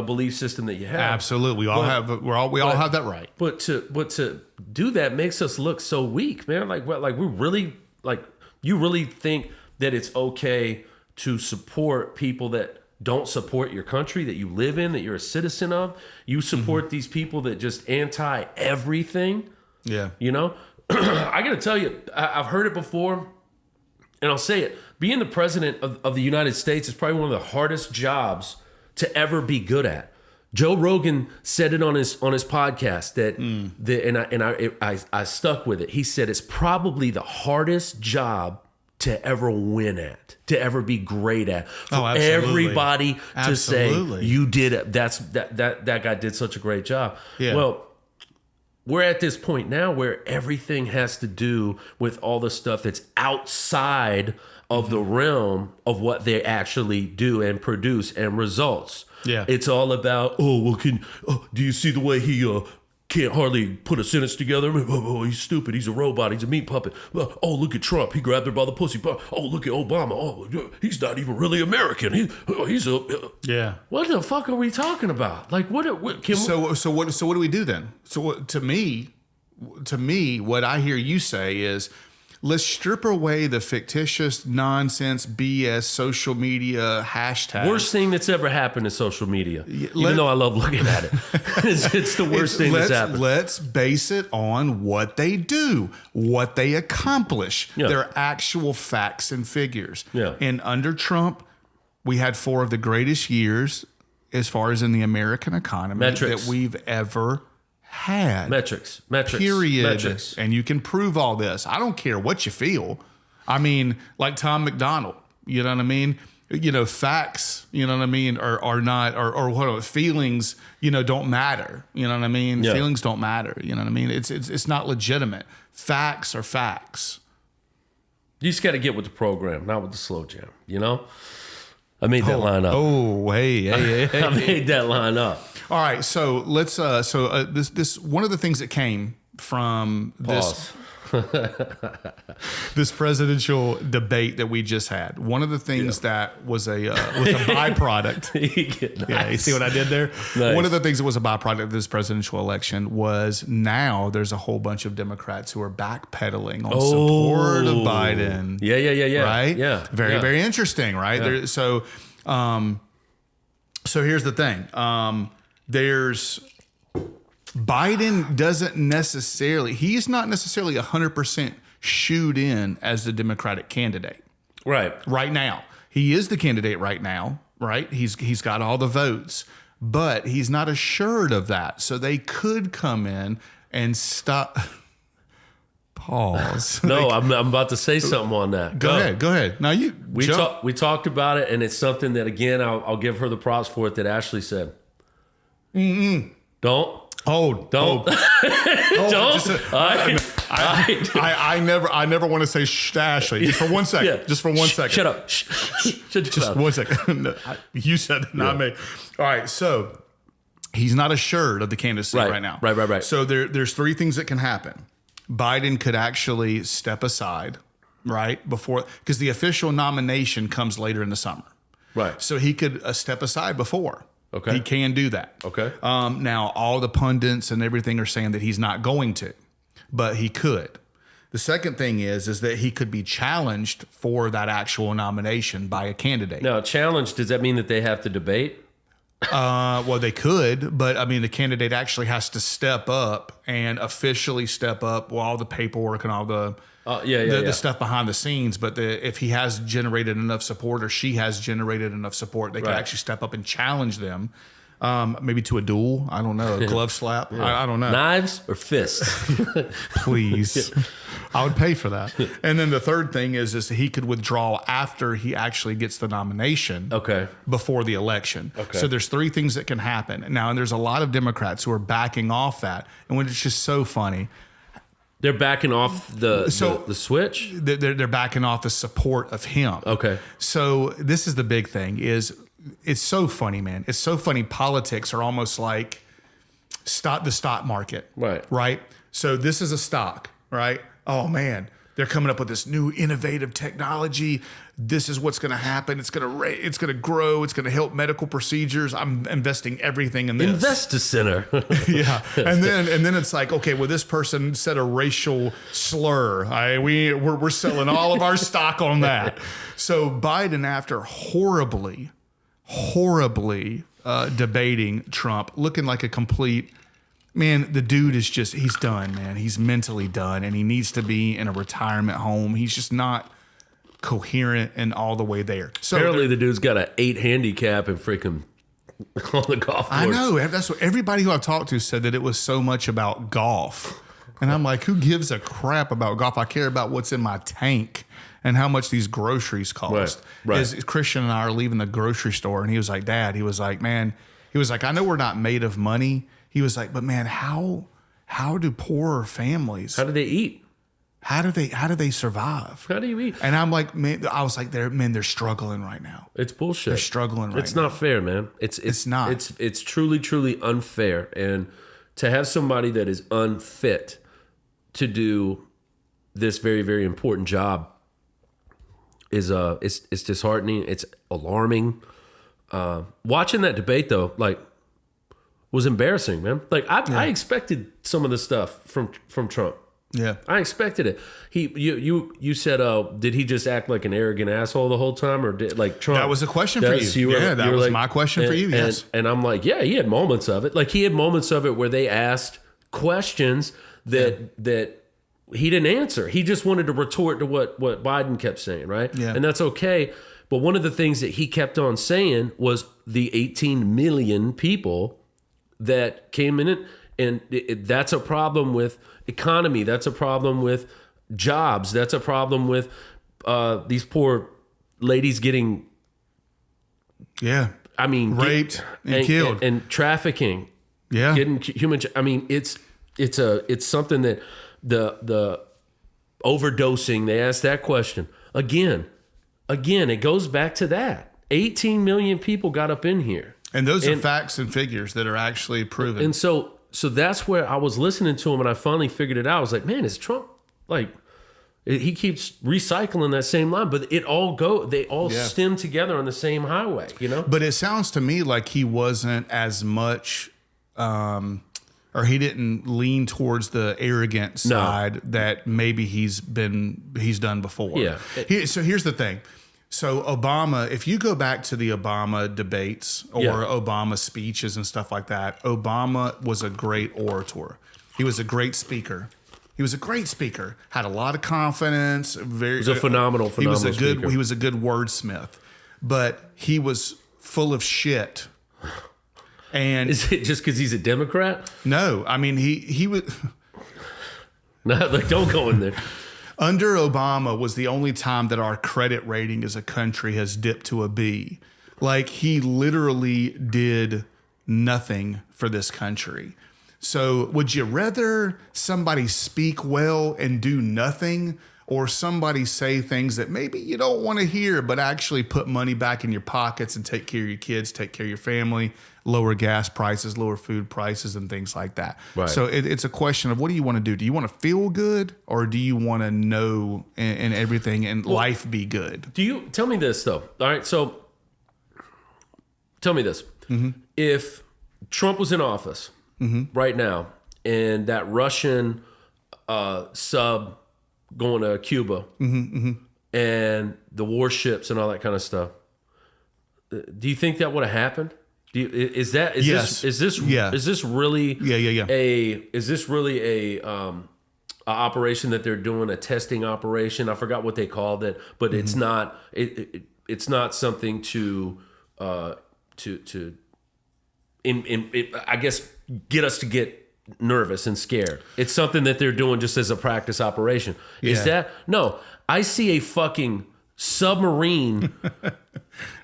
belief system that you have. Absolutely, we all have that right. But to do that makes us look so weak, man. You really think that it's okay to support people that don't support your country that you live in, that you're a citizen of? You support these people that just anti everything. Yeah, I got to tell you, I've heard it before, and I'll say it. Being the president of the United States is probably one of the hardest jobs to ever be good at. Joe Rogan said it on his podcast that I stuck with it. He said it's probably the hardest job to ever win at, to ever be great at. For everybody to say you did it. That guy did such a great job. Yeah. Well, we're at this point now where everything has to do with all the stuff that's outside of the realm of what they actually do and produce and results. Yeah. It's all about, do you see the way he can't hardly put a sentence together? Oh, he's stupid. He's a robot. He's a meat puppet. Oh, look at Trump. He grabbed her by the pussy. Oh, look at Obama. Oh, he's not even really American. He's a... Yeah. What the fuck are we talking about? Like, what what do we do then? So to me, what I hear you say is, let's strip away the fictitious nonsense, BS, social media hashtags. Worst thing that's ever happened to social media. Even though I love looking at it. it's the worst thing that's happened. Let's base it on what they do, what they accomplish, their actual facts and figures. Yeah. And under Trump, we had 4 of the greatest years as far as in the American economy that we've ever had. Metrics. Period. Metrics. And you can prove all this. I don't care what you feel. I mean, like Tom McDonald, you know what I mean? Facts, you know what I mean, are not, or what feelings, don't matter. You know what I mean? Yeah. Feelings don't matter. You know what I mean? It's not legitimate. Facts are facts. You just got to get with the program, not with the slow jam, I made that line up. Oh, hey. I made that line up. All right, so let's. This one of the things that came from this presidential debate that we just had. One of the things that was a byproduct. Yeah, you see what I did there? Nice. One of the things that was a byproduct of this presidential election was now there's a whole bunch of Democrats who are backpedaling on support of Biden. Yeah. Right? Yeah. Very interesting, right? Yeah. So here's the thing. There's Biden he's not necessarily 100% shooed in as the Democratic candidate. Right now. He is the candidate right now, right? He's got all the votes, but he's not assured of that. So they could come in and stop. Pause. No, I'm about to say something on that. Go ahead. Now we talked about it, and it's something that, again, I'll give her the props for it that Ashley said. Don't. Don't. Don't. I never want to say Ashley. Just for 1 second. Yeah. Just for 1 second. Shut up. Just 1 second. No, you said it, not me. All right. So he's not assured of the candidacy right now. Right. So there's 3 things that can happen. Biden could actually step aside, right, before, because the official nomination comes later in the summer. Right. So he could step aside before. Okay. He can do that. Okay. Now, all the pundits and everything are saying that he's not going to, but he could. The second thing is that he could be challenged for that actual nomination by a candidate. Now, challenged, does that mean that they have to debate? Well, they could, but I mean, the candidate actually has to step up and officially step up with all the paperwork and all the stuff behind the scenes. But if he has generated enough support, or she has generated enough support, they can actually step up and challenge them. Maybe to a duel. I don't know. A glove slap. I don't know. Knives or fists? Please. I would pay for that. And then the third thing is that he could withdraw after he actually gets the nomination. Okay. Before the election. Okay. So there's 3 things that can happen. Now, and there's a lot of Democrats who are backing off that. And when it's just so funny. They're backing off the switch? They're backing off the support of him. Okay. So this is the big thing is, it's so funny, man. It's so funny. Politics are almost like the stock market. Right. So this is a stock, right? Oh man, they're coming up with this new innovative technology. This is what's going to happen. It's going to grow. It's going to help medical procedures. I'm investing everything in this. Investor Center. Yeah. And then it's like, okay, well, this person said a racial slur. We're selling all of our stock on that. So Biden, after horribly debating Trump, looking like a complete, man, the dude is just, he's done, man. He's mentally done, and he needs to be in a retirement home. He's just not coherent and all the way there. So apparently the dude's got an 8 handicap in freaking on the golf course. I know. That's what everybody who I've talked to said, that it was so much about golf. And I'm like, who gives a crap about golf? I care about what's in my tank and how much these groceries cost. Right. As Christian and I are leaving the grocery store, and he was like, Dad, he was like, man, he was like, I know we're not made of money. He was like, but man, how do poorer families, How do they eat? how do they survive? How do you eat? And I'm like, man, I was like, they're struggling right now. It's bullshit. They're struggling right now. It's not fair, man. It's not. It's truly, truly unfair. And to have somebody that is unfit to do this very, very important job is it's disheartening. It's alarming. Watching that debate though, like, was embarrassing, man. Like I expected some of the stuff from Trump. Yeah. I expected it. You said, did he just act like an arrogant asshole the whole time, or did like Trump? That was a question for you. That was like, my question for you. Yes. And I'm like, yeah, he had moments of it. Like he had moments of it where they asked questions that he didn't answer. He just wanted to retort to what Biden kept saying, right? Yeah. And that's okay. But one of the things that he kept on saying was the 18 million people that came in it. And that's a problem with economy. That's a problem with jobs. That's a problem with these poor ladies getting, raped and killed and trafficking. Yeah, getting human. I mean, it's something that the overdosing. They asked that question again. It goes back to that. 18 million people got up in here, and those are facts and figures that are actually proven. And so that's where I was listening to him, and I finally figured it out. I was like, man, is Trump like? He keeps recycling that same line, but they all stem together on the same highway, you know? But it sounds to me like he wasn't as much, or he didn't lean towards the arrogant side that maybe he's done before. Yeah. So here's the thing. So Obama, if you go back to the Obama debates or Obama speeches and stuff like that, Obama was a great orator. He was a great speaker. Had a lot of confidence. He was a phenomenal speaker. He was a good wordsmith, but he was full of shit. And is it just because he's a Democrat? No, I mean he was. No, like don't go in there. Under Obama was the only time that our credit rating as a country has dipped to a B. Like he literally did nothing for this country. So would you rather somebody speak well and do nothing, or somebody say things that maybe you don't want to hear, but actually put money back in your pockets and take care of your kids, take care of your family, lower gas prices, lower food prices, and things like that. Right. So it's a question of what do you want to do? Do you want to feel good, or do you want to know and everything and life be good? Do you tell me this though? All right, so tell me this: if Trump was in office right now, and that Russian sub going to Cuba and the warships and all that kind of stuff, do you think that would have happened? Is this really a operation that they're doing, a testing operation? I forgot what they called it, but it's not something to I guess get us to get nervous and scared. It's something that they're doing just as a practice operation. Is that no? I see a fucking submarine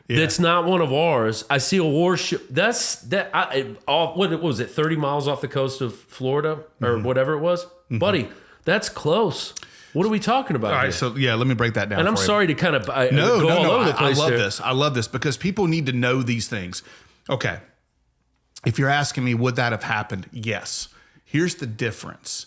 that's not one of ours. I see a warship. What was it? 30 miles off the coast of Florida or whatever it was, buddy. That's close. What are we talking about? All right, here? so let me break that down. And I'm sorry to kind of go all over the place. I love this because people need to know these things. Okay. If you're asking me, would that have happened? Yes. Here's the difference.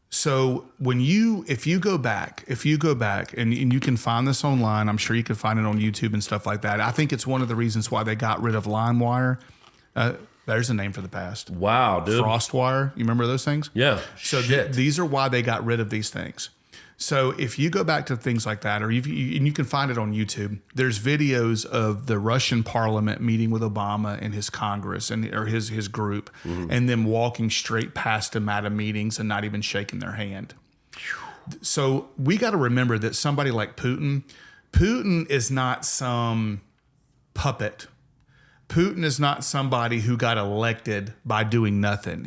So if you go back and you can find this online, I'm sure you can find it on YouTube and stuff like that. I think it's one of the reasons why they got rid of LimeWire. There's a name for the past. Wow, dude. FrostWire. You remember those things? Yeah. So these are why they got rid of these things. So if you go back to things like that, and you can find it on YouTube, there's videos of the Russian parliament meeting with Obama and his Congress or his group, and them walking straight past him at meetings and not even shaking their hand. So we got to remember that somebody like Putin is not some puppet. Putin is not somebody who got elected by doing nothing.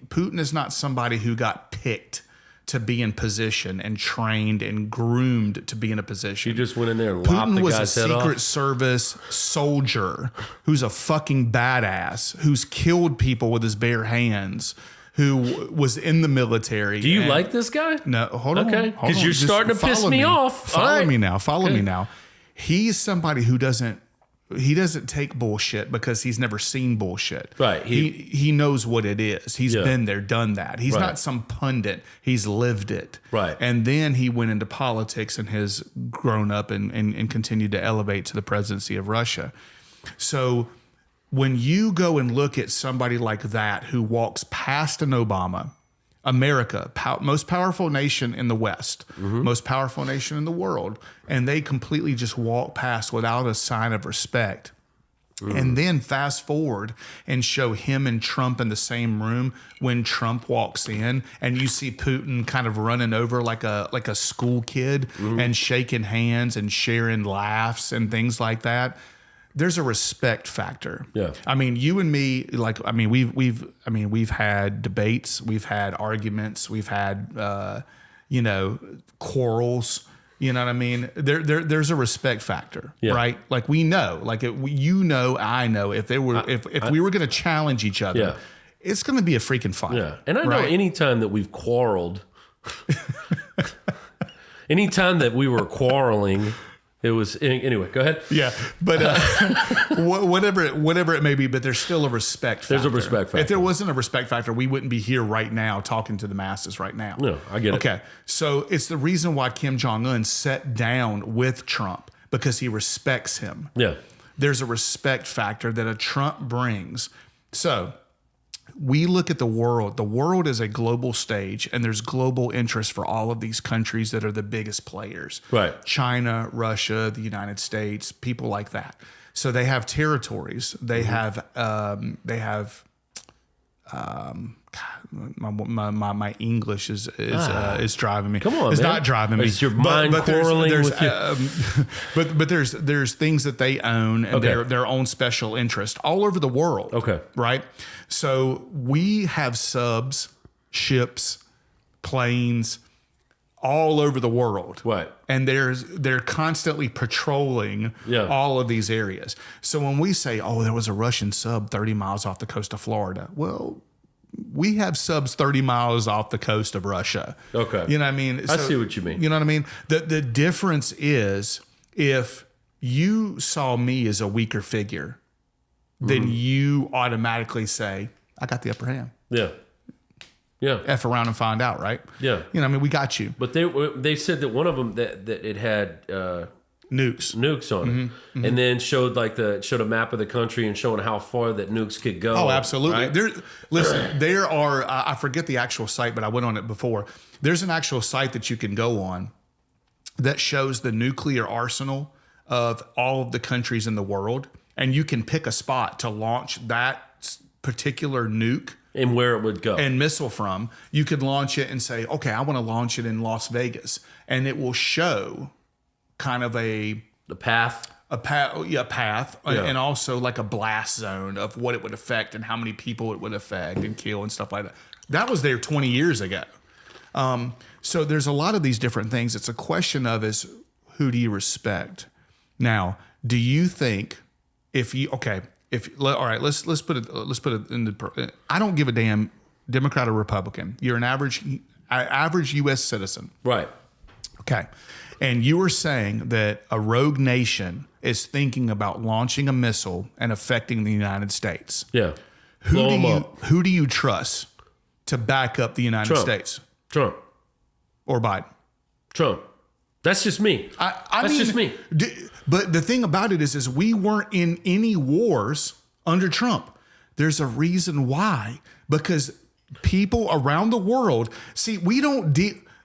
Putin is not somebody who got picked to be in position and trained and groomed to be in a position. You just went in there and lopped the guy's head off? Putin was a Secret Service soldier who's a fucking badass, who's killed people with his bare hands, who was in the military. Do you like this guy? No, hold on. Okay, because you're starting to piss me off. Follow me now. He's somebody who doesn't take bullshit because he's never seen bullshit. Right. He knows what it is. He's been there, done that. He's not some pundit. He's lived it. Right. And then he went into politics and has grown up and continued to elevate to the presidency of Russia. So when you go and look at somebody like that who walks past an Obama, America, most powerful nation in the West, most powerful nation in the world, and they completely just walk past without a sign of respect. And then fast forward and show him and Trump in the same room when Trump walks in, and you see Putin kind of running over like a school kid and shaking hands and sharing laughs and things like that. There's a respect factor. Yeah. I mean, you and me, we've had debates, we've had arguments, we've had, quarrels. You know what I mean? There's a respect factor, right? Like we know, I know if we were going to challenge each other, it's going to be a freaking fight. Yeah. And I know anytime that we've quarreled, anytime that we were quarreling, it was anyway. Go ahead. Yeah, but whatever it may be, but there's still a respect factor. There's a respect factor. If there wasn't a respect factor, we wouldn't be here right now talking to the masses right now. No, I get it. Okay, so it's the reason why Kim Jong-un sat down with Trump, because he respects him. Yeah, there's a respect factor that a Trump brings. So we look at the world. The world is a global stage, and there's global interest for all of these countries that are the biggest players. Right. China, Russia, the United States, people like that. So they have territories. They have. My English is driving me. Come on, it's man. not driving me. Is your mind quarreling with you? But there's things that they own and their own special interest all over the world. Okay. Right. So we have subs, ships, planes all over the world. Right. And they're constantly patrolling all of these areas. So when we say, oh, there was a Russian sub 30 miles off the coast of Florida, well, we have subs 30 miles off the coast of Russia. Okay. You know what I mean? I see what you mean. You know what I mean? The difference is, if you saw me as a weaker figure, then you automatically say, I got the upper hand. Yeah. Yeah. F around and find out, right? Yeah. You know, I mean, we got you. But they said that one of them that it had nukes on it, and then showed a map of the country and showing how far that nukes could go. Oh, absolutely. Right? There are I forget the actual site, but I went on it before. There's an actual site that you can go on that shows the nuclear arsenal of all of the countries in the world, and you can pick a spot to launch that particular nuke and where it would go and missile from. You could launch it and say, okay, I want to launch it in Las Vegas, and it will show kind of the path, and also like a blast zone of what it would affect and how many people it would affect and kill and stuff like that. That was there 20 years ago. So there's a lot of these different things. It's a question of who do you respect? Now, do you think let's put it in the, I don't give a damn Democrat or Republican. You're an average U.S. citizen. Right. Okay. And you were saying that a rogue nation is thinking about launching a missile and affecting the United States. Yeah. Who do you trust to back up the United States? Trump. Or Biden? Trump. That's just me. That's just me. But the thing about it is we weren't in any wars under Trump. There's a reason why. Because people around the world, see, we don't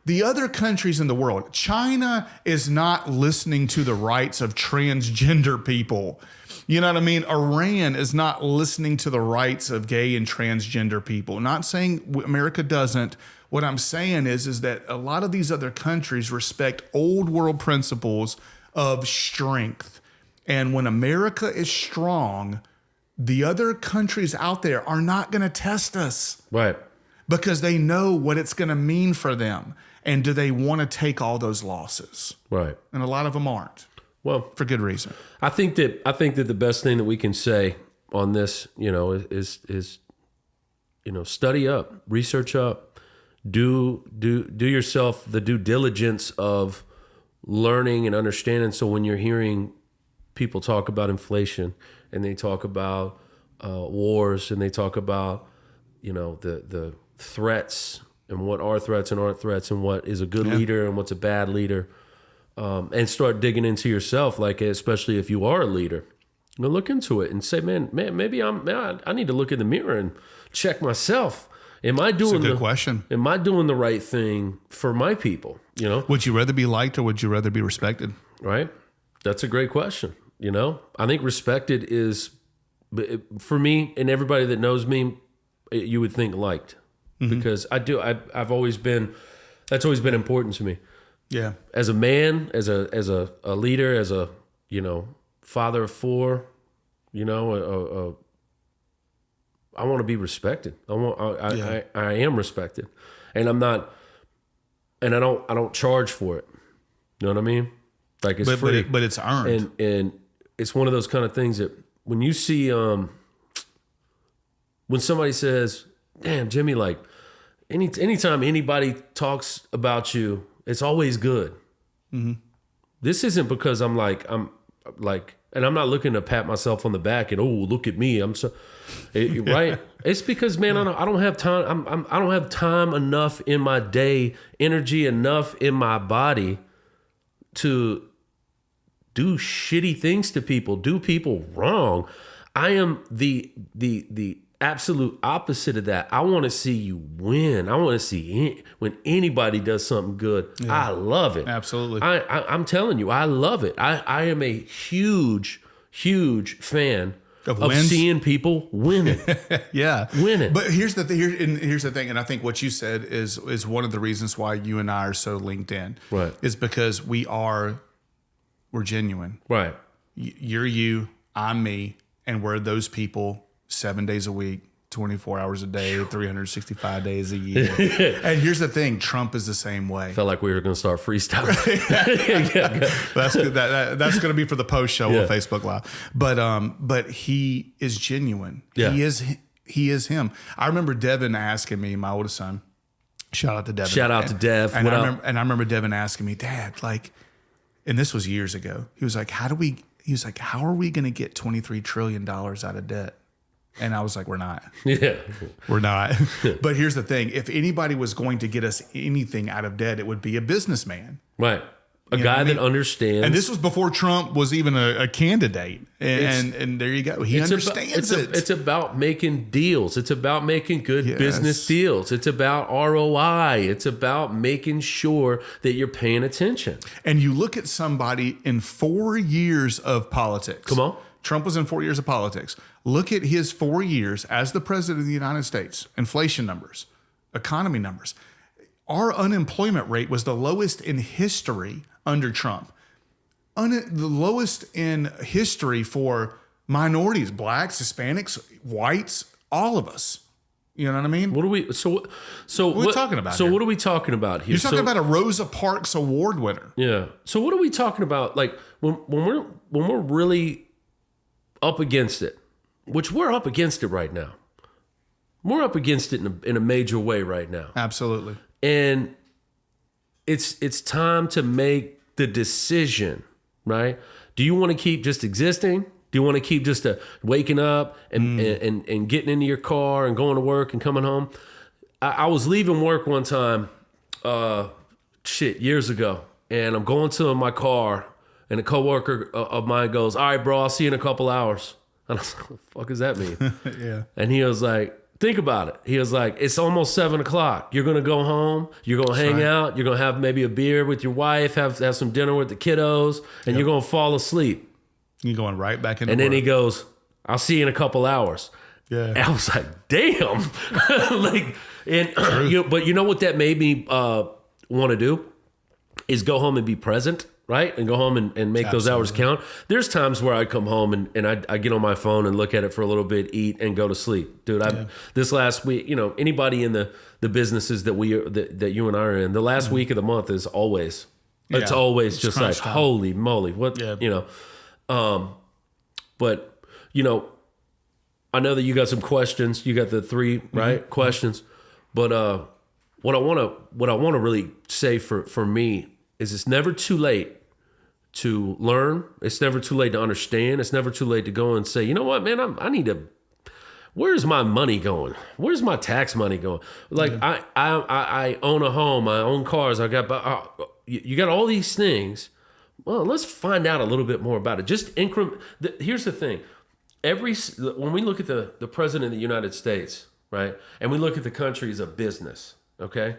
the other countries in the world, China is not listening to the rights of transgender people. You know what I mean? Iran is not listening to the rights of gay and transgender people. Not saying America doesn't. What I'm saying is that a lot of these other countries respect old world principles of strength. And when America is strong, the other countries out there are not going to test us. Right. Because they know what it's going to mean for them. And do they want to take all those losses? Right. And a lot of them aren't. Well, for good reason. I think that the best thing that we can say on this, is study up, research up, do yourself the due diligence of learning and understanding. So when you're hearing people talk about inflation and they talk about wars and they talk about the threats and what are threats and aren't threats and what is a good leader and what's a bad leader, and start digging into yourself, like especially if you are a leader, look into it and say, man, maybe I need to look in the mirror and check myself. Am I doing That's a good question. Am I doing the right thing for my people? Would you rather be liked or would you rather be respected? Right. That's a great question. I think respected is, for me and everybody that knows me, you would think liked, because I've always been, that's always been important to me. Yeah. As a man, as a leader, as a, father of four, I want to be respected. I am respected, and I'm not, and I don't charge for it. You know what I mean? Like it's free, but it's earned. And it's one of those kind of things that when you see, when somebody says, damn, Jimmy, like anytime anybody talks about you, it's always good. Mm-hmm. This isn't because I'm like, and I'm not looking to pat myself on the back and, oh, look at me. I'm so right. It's because, man, I don't have time. I don't have time enough in my day, energy enough in my body to do shitty things to people, do people wrong. I am the absolute opposite of that. I want to see you win. I want to see when anybody does something good. Yeah. I love it. Absolutely. I'm telling you, I love it. I am a huge fan of seeing people winning. Yeah, winning. But here's the thing, and I think what you said is one of the reasons why you and I are so linked in. Right. Is because we're genuine. Right. You're you, I'm me, and we're those people 7 days a week, 24 hours a day, 365 days a year. And here's the thing, Trump is the same way. Felt like we were going to start freestyling. That's good. That's going to be for the post show on Facebook Live. But he is genuine. Yeah. He is him. I remember Devin asking me, my oldest son, shout out to Devin. Shout out to Dev. And I remember Devin asking me, Dad, and this was years ago. He was like, how are we going to get $23 trillion out of debt? And I was like, we're not. Yeah. We're not. But here's the thing. If anybody was going to get us anything out of debt, it would be a businessman. Right. A guy that understands. And this was before Trump was even a candidate. And there you go. He understands it. It's about making deals. It's about making good business deals. It's about ROI. It's about making sure that you're paying attention. And you look at somebody in 4 years of politics. Come on. Trump was in 4 years of politics. Look at his 4 years as the president of the United States. Inflation numbers, economy numbers. Our unemployment rate was the lowest in history under Trump. The lowest in history for minorities, blacks, Hispanics, whites, all of us. You know what I mean? What are we? So what are we talking about? So here? what are we talking about here? You're talking about a Rosa Parks Award winner. Yeah. So what are we talking about? Like when we're really up against it, which we're up against it right now. We're up against it in a major way right now. Absolutely. And it's time to make the decision, right? Do you want to keep just existing? Do you want to keep just waking up and getting into your car and going to work and coming home? I was leaving work one time, years ago, and I'm going to my car, and a coworker of mine goes, "All right, bro, I'll see you in a couple hours." And I was like, "What the fuck does that mean?" Yeah. And he was like, "Think about it." He was like, "It's almost 7 o'clock. You're going to go home. You're going to hang out. You're going to have maybe a beer with your wife, have some dinner with the kiddos, and you're going to fall asleep." You're going right back into And then work. he goes, "I'll see you in a couple hours." Yeah. And I was like, damn. But you know what that made me want to do? Is go home and be present. right? And go home and make those hours count. There's times where I come home and I get on my phone and look at it for a little bit, eat, and go to sleep. Dude, this last week, anybody in the businesses that you and I are in, the last week of the month is always, it's always just like, time. Holy moly, what, but, I know that you got some questions. You got the 3, right? Questions. But what I want to really say for me is it's never too late to learn. It's never too late to understand. It's never too late to go and say, you know what, man, I need to. Where's my money going? Where's my tax money going? Like I own a home. I own cars. I got you got all these things. Well, let's find out a little bit more about it. Just increment. Here's the thing. When we look at the president of the United States, right, and we look at the country as a business, okay,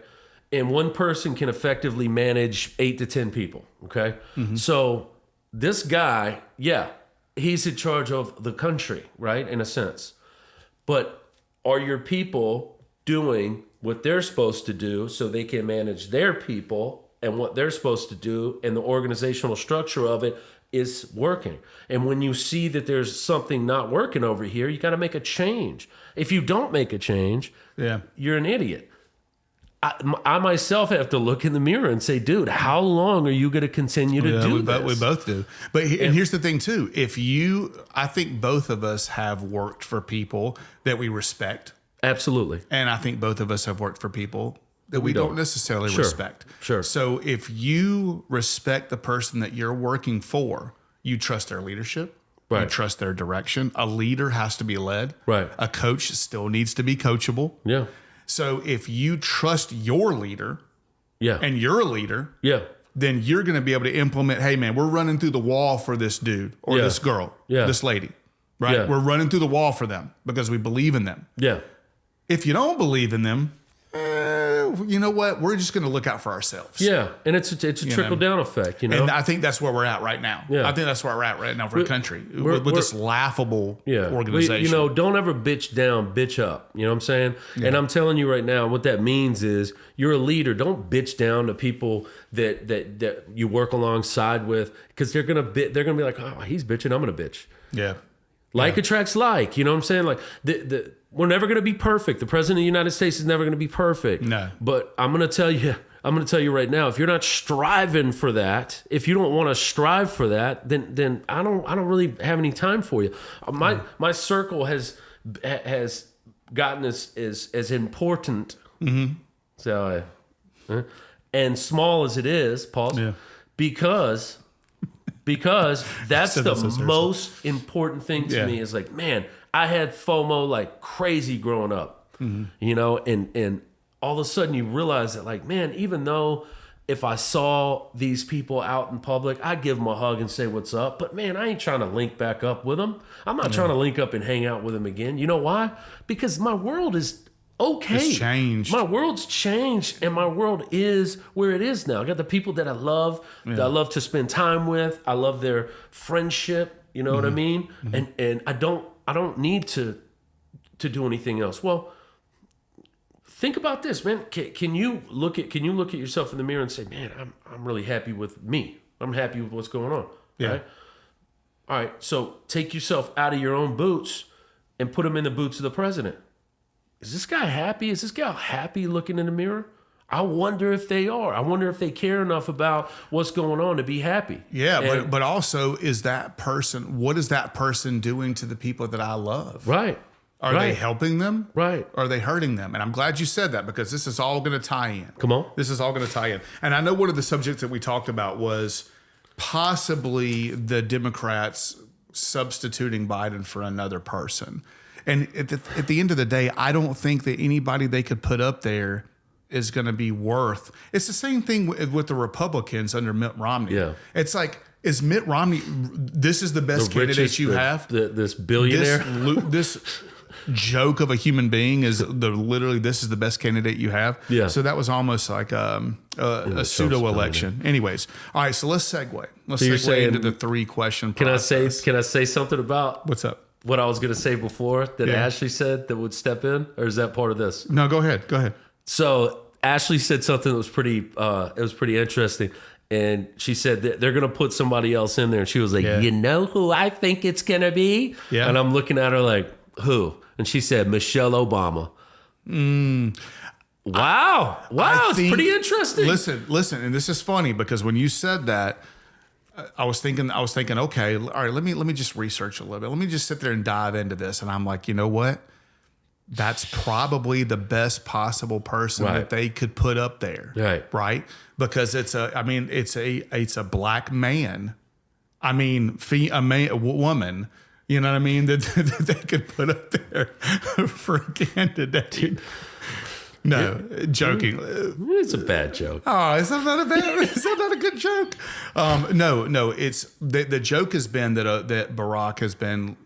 and one person can effectively manage 8 to 10 people, okay? Mm-hmm. So this guy, he's in charge of the country, right, in a sense. But are your people doing what they're supposed to do so they can manage their people and what they're supposed to do, and the organizational structure of it is working? And when you see that there's something not working over here, you got to make a change. If you don't make a change, you're an idiot. I myself have to look in the mirror and say, dude, how long are you going to continue to do this? We both do. And here's the thing too. I think both of us have worked for people that we respect. Absolutely. And I think both of us have worked for people that we don't necessarily respect. Sure. So if you respect the person that you're working for, you trust their leadership. Right. You trust their direction. A leader has to be led. Right. A coach still needs to be coachable. Yeah. So if you trust your leader, and you're a leader, then you're going to be able to implement, hey man, we're running through the wall for this dude or this girl, this lady, right? Yeah. We're running through the wall for them because we believe in them. Yeah. If you don't believe in them, you know what? We're just going to look out for ourselves. Yeah, and it's a trickle down effect, And I think that's where we're at right now. Yeah. I think that's where we're at right now for the country with this laughable organization. Don't ever bitch down, bitch up. You know what I'm saying? Yeah. And I'm telling you right now, what that means is you're a leader. Don't bitch down to people that you work alongside with, because they're gonna be like, oh, he's bitching, I'm gonna bitch. Yeah. Like attracts like. You know what I'm saying? Like we're never going to be perfect. The president of the United States is never going to be perfect. No. But I'm going to tell you right now, if you're not striving for that, if you don't want to strive for that, then I don't really have any time for you. My circle has gotten as important. Mm-hmm. So and small as it is, Paul, because that's the most important thing to me is like, man, I had FOMO like crazy growing up, and all of a sudden you realize that like, man, even though if I saw these people out in public, I'd give them a hug and say, what's up? But man, I ain't trying to link back up with them. I'm not trying to link up and hang out with them again. You know why? Because my world is okay. It's changed. My world's changed, and my world is where it is now. I got the people that I love, that I love to spend time with. I love their friendship. You know what I mean? Mm-hmm. And I don't need to do anything else. Well, think about this, man. Can you look at yourself in the mirror and say, man, I'm really happy with me. I'm happy with what's going on. Yeah. Right? All right. So take yourself out of your own boots and put them in the boots of the president. Is this guy happy? Is this gal happy looking in the mirror? I wonder if they are. I wonder if they care enough about what's going on to be happy. Yeah, but also what is that person doing to the people that I love? Right. Are they helping them? Right. Or are they hurting them? And I'm glad you said that, because this is all going to tie in. Come on. This is all going to tie in. And I know one of the subjects that we talked about was possibly the Democrats substituting Biden for another person. And at the end of the day, I don't think that anybody they could put up there is going to be worth. It's the same thing with the Republicans under Mitt Romney. Yeah. It's like, is Mitt Romney, this is the best candidate you have? This billionaire? This joke of a human being is literally, this is the best candidate you have. Yeah. So that was almost like a pseudo election. Anyways. All right. So let's segue. Let's segue into the 3-question process. Can I say something about what's up? What I was going to say before that Ashley said that would step in, or is that part of this? No, go ahead. So Ashley said something that was pretty interesting. And she said that they're going to put somebody else in there. And she was like, you know who I think it's going to be? Yeah. And I'm looking at her like, who? And she said, Michelle Obama. Wow. It's pretty interesting. Listen. And this is funny because when you said that, I was thinking, okay, all right, let me just research a little bit. Let me just sit there and dive into this. And I'm like, you know what? That's probably the best possible person that they could put up there. Right. Because it's a black man. I mean, a woman, you know what I mean? That they could put up there for a candidate. No, joking. It's a bad joke. Oh, is that not a good joke? No, it's the joke has been that Barack has been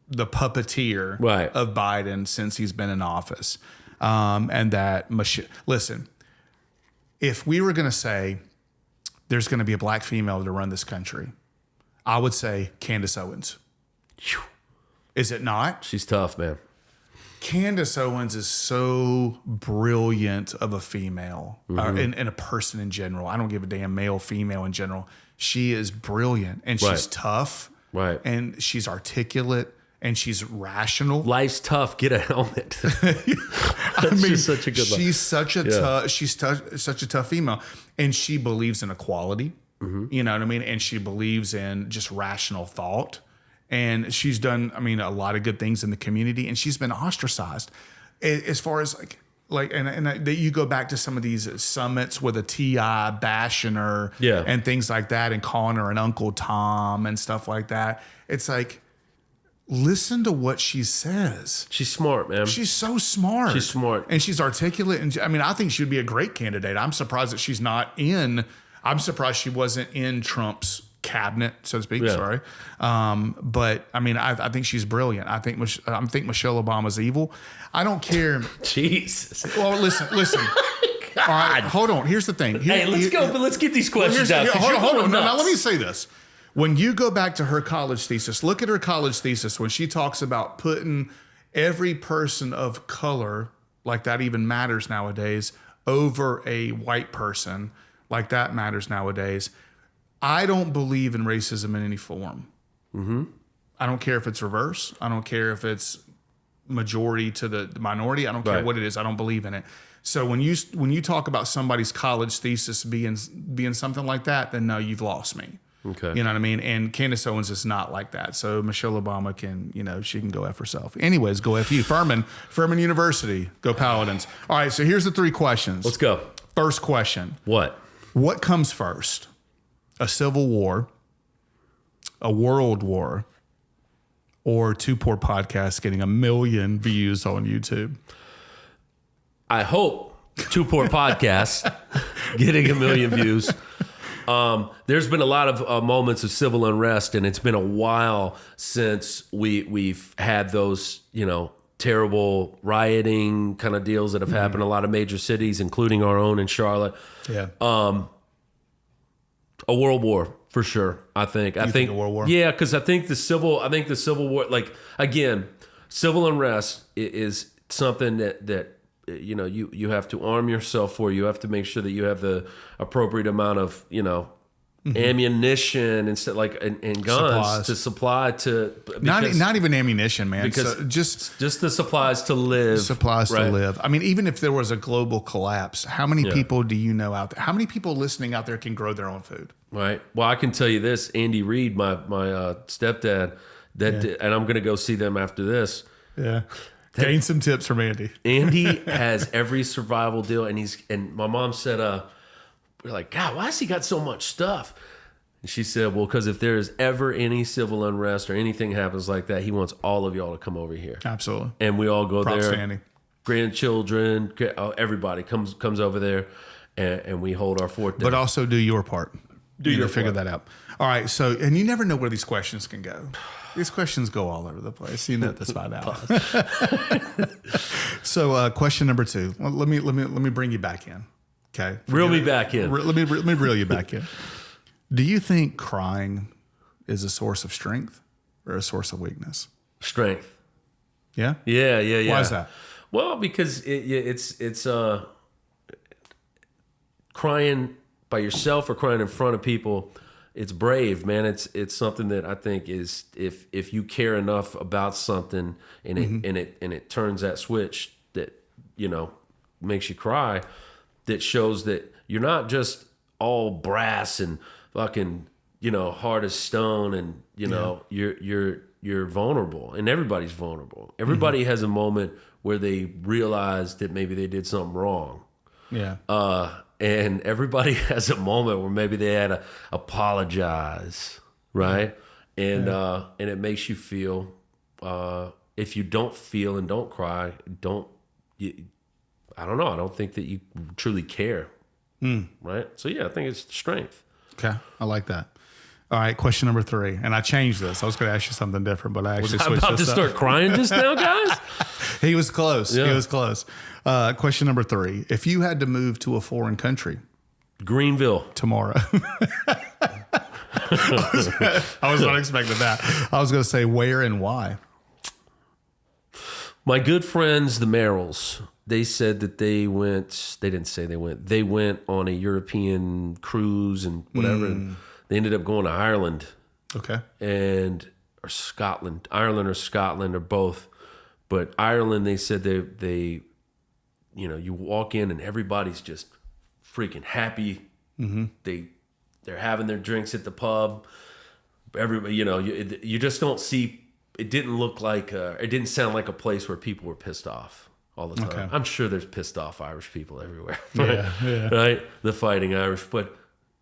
the puppeteer of Biden since he's been in office. And that, listen, if we were going to say there's going to be a black female to run this country, I would say Candace Owens. Is it not? She's tough, man. Candace Owens is so brilliant of a female and a person in general. I don't give a damn male, female in general. She is brilliant and she's tough. Right. And she's articulate. And she's rational. Life's tough. Get a helmet. She's such a good. She's such a tough female, and she believes in equality. You know what I mean? And she believes in just rational thought. And she's done, a lot of good things in the community. And she's been ostracized, as far as that you go back to some of these summits with a T.I. bashing her, and things like that, and calling her an Uncle Tom and stuff like that. It's like, listen to what she says. She's smart, man. She's so smart. She's smart. And she's articulate. And I think she'd be a great candidate. I'm surprised that she's not I'm surprised she wasn't in Trump's cabinet, so to speak. Sorry. But I think she's brilliant. I think Michelle Obama's evil. I don't care. Jesus. Well, listen. All right, hold on. Here's the thing. Let's go, but let's get these questions out. Hold on. Now, let me say this. When you go back to her college thesis, look at her college thesis when she talks about putting every person of color, like that even matters nowadays, over a white person, like that matters nowadays. I don't believe in racism in any form. I don't care if it's reverse. I don't care if it's majority to the minority. I don't care what it is. I don't believe in it. So when you talk about somebody's college thesis being something like that, then no, you've lost me. Okay. You know what I mean? And Candace Owens is not like that. So Michelle Obama she can go F herself. Anyways, go F you. Furman University, go Paladins. All right, so here's the 3 questions. Let's go. First question. What comes first? A civil war, a world war, or 2 Poor Podcasts getting 1 million views on YouTube? I hope 2 Poor Podcasts getting 1 million views. There's been a lot of moments of civil unrest, and it's been a while since we've had those, terrible rioting kind of deals that have happened in a lot of major cities, including our own in Charlotte. Yeah. A world war for sure. I think a world war. Yeah, because I think the civil war, again, civil unrest is something that you have to arm yourself for. You have to make sure that you have the appropriate amount of, ammunition and stuff and guns to supply to. Not even ammunition, man. Because so just the supplies to live. To live. Even if there was a global collapse, how many people do you know out there? How many people listening out there can grow their own food? Right. Well, I can tell you this, Andy Reid, my stepdad, and I'm going to go see them after this. Yeah. Gain some tips from Andy. Andy has every survival deal, and my mom said, we're like, God, why has he got so much stuff? And she said, well, because if there is ever any civil unrest or anything happens like that, he wants all of y'all to come over here. Absolutely. And we all go Props there. to Andy. Grandchildren, everybody comes over there, and we hold our fort there. But also do your part. Figure that out. All right. So, and you never know where these questions can go. These questions go all over the place. You know this by now. So, question number 2. Well, let me bring you back in. Okay. Reel me back in. Let me reel you back in. Do you think crying is a source of strength or a source of weakness? Strength. Yeah. Yeah. Why is that? Well, because it's crying by yourself or crying in front of people, it's brave, man. It's something that I think is if you care enough about something and it turns that switch that, you know, makes you cry, that shows that you're not just all brass and fucking, you know, hard as stone, and you know, you're vulnerable, and everybody's vulnerable. Everybody has a moment where they realize that maybe they did something wrong. Yeah. And everybody has a moment where maybe they had to apologize, right? And and it makes you feel. If you don't feel and don't cry, I don't know. I don't think that you truly care, right? So yeah, I think it's strength. Okay, I like that. All right, question number 3, and I changed this. I was going to ask you something different, but I actually switched about this to up. start crying just now, guys. He was close. Yeah. He was close. Question number 3: if you had to move to a foreign country, Greenville tomorrow. I was not expecting that. I was going to say where and why. My good friends, the Merrills, they said that they went. They didn't say they went. They went on a European cruise and whatever. And they ended up going to Ireland. Okay. Or Scotland. Ireland or Scotland or both. But Ireland, they said they you know, you walk in and everybody's just freaking happy. They're having their drinks at the pub. Everybody, you know, you just don't see. It didn't look like. It didn't sound like a place where people were pissed off all the time. Okay. I'm sure there's pissed off Irish people everywhere. Right? Yeah. Right? The fighting Irish, but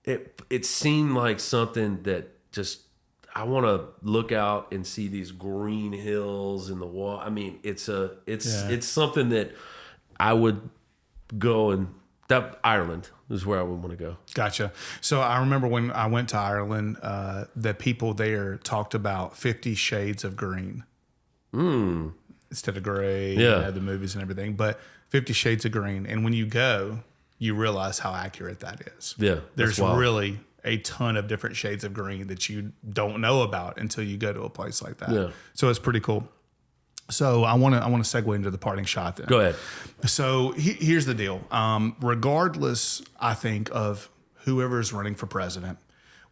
it seemed like something that just. I want to look out and see these green hills and the wall. I mean, it's something that I would go and that Ireland is where I would want to go. Gotcha. So I remember when I went to Ireland, the people there talked about 50 Shades of Green instead of gray. Yeah, you know, the movies and everything, but 50 Shades of Green. And when you go, you realize how accurate that is. Yeah, there's really a ton of different shades of green that you don't know about until you go to a place like that. Yeah. So it's pretty cool. So I want to segue into the parting shot then. Go ahead. So here's the deal. Regardless, I think, of whoever is running for president,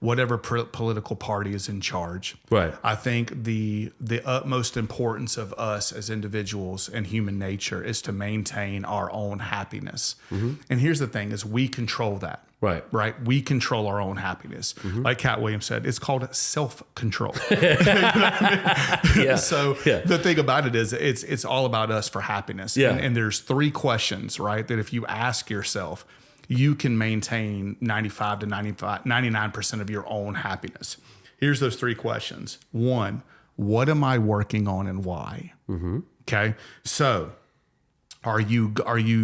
whatever political party is in charge, right? I think the utmost importance of us as individuals and human nature is to maintain our own happiness. And here's the thing: is we control that. Right. We control our own happiness. Like Cat Williams said, it's called self-control. You know what I mean? So the thing about it is it's all about us for happiness. Yeah. And there's 3 questions, right, that if you ask yourself, you can maintain 95 to 99% of your own happiness. Here's those 3 questions. 1, what am I working on and why? Okay. So are you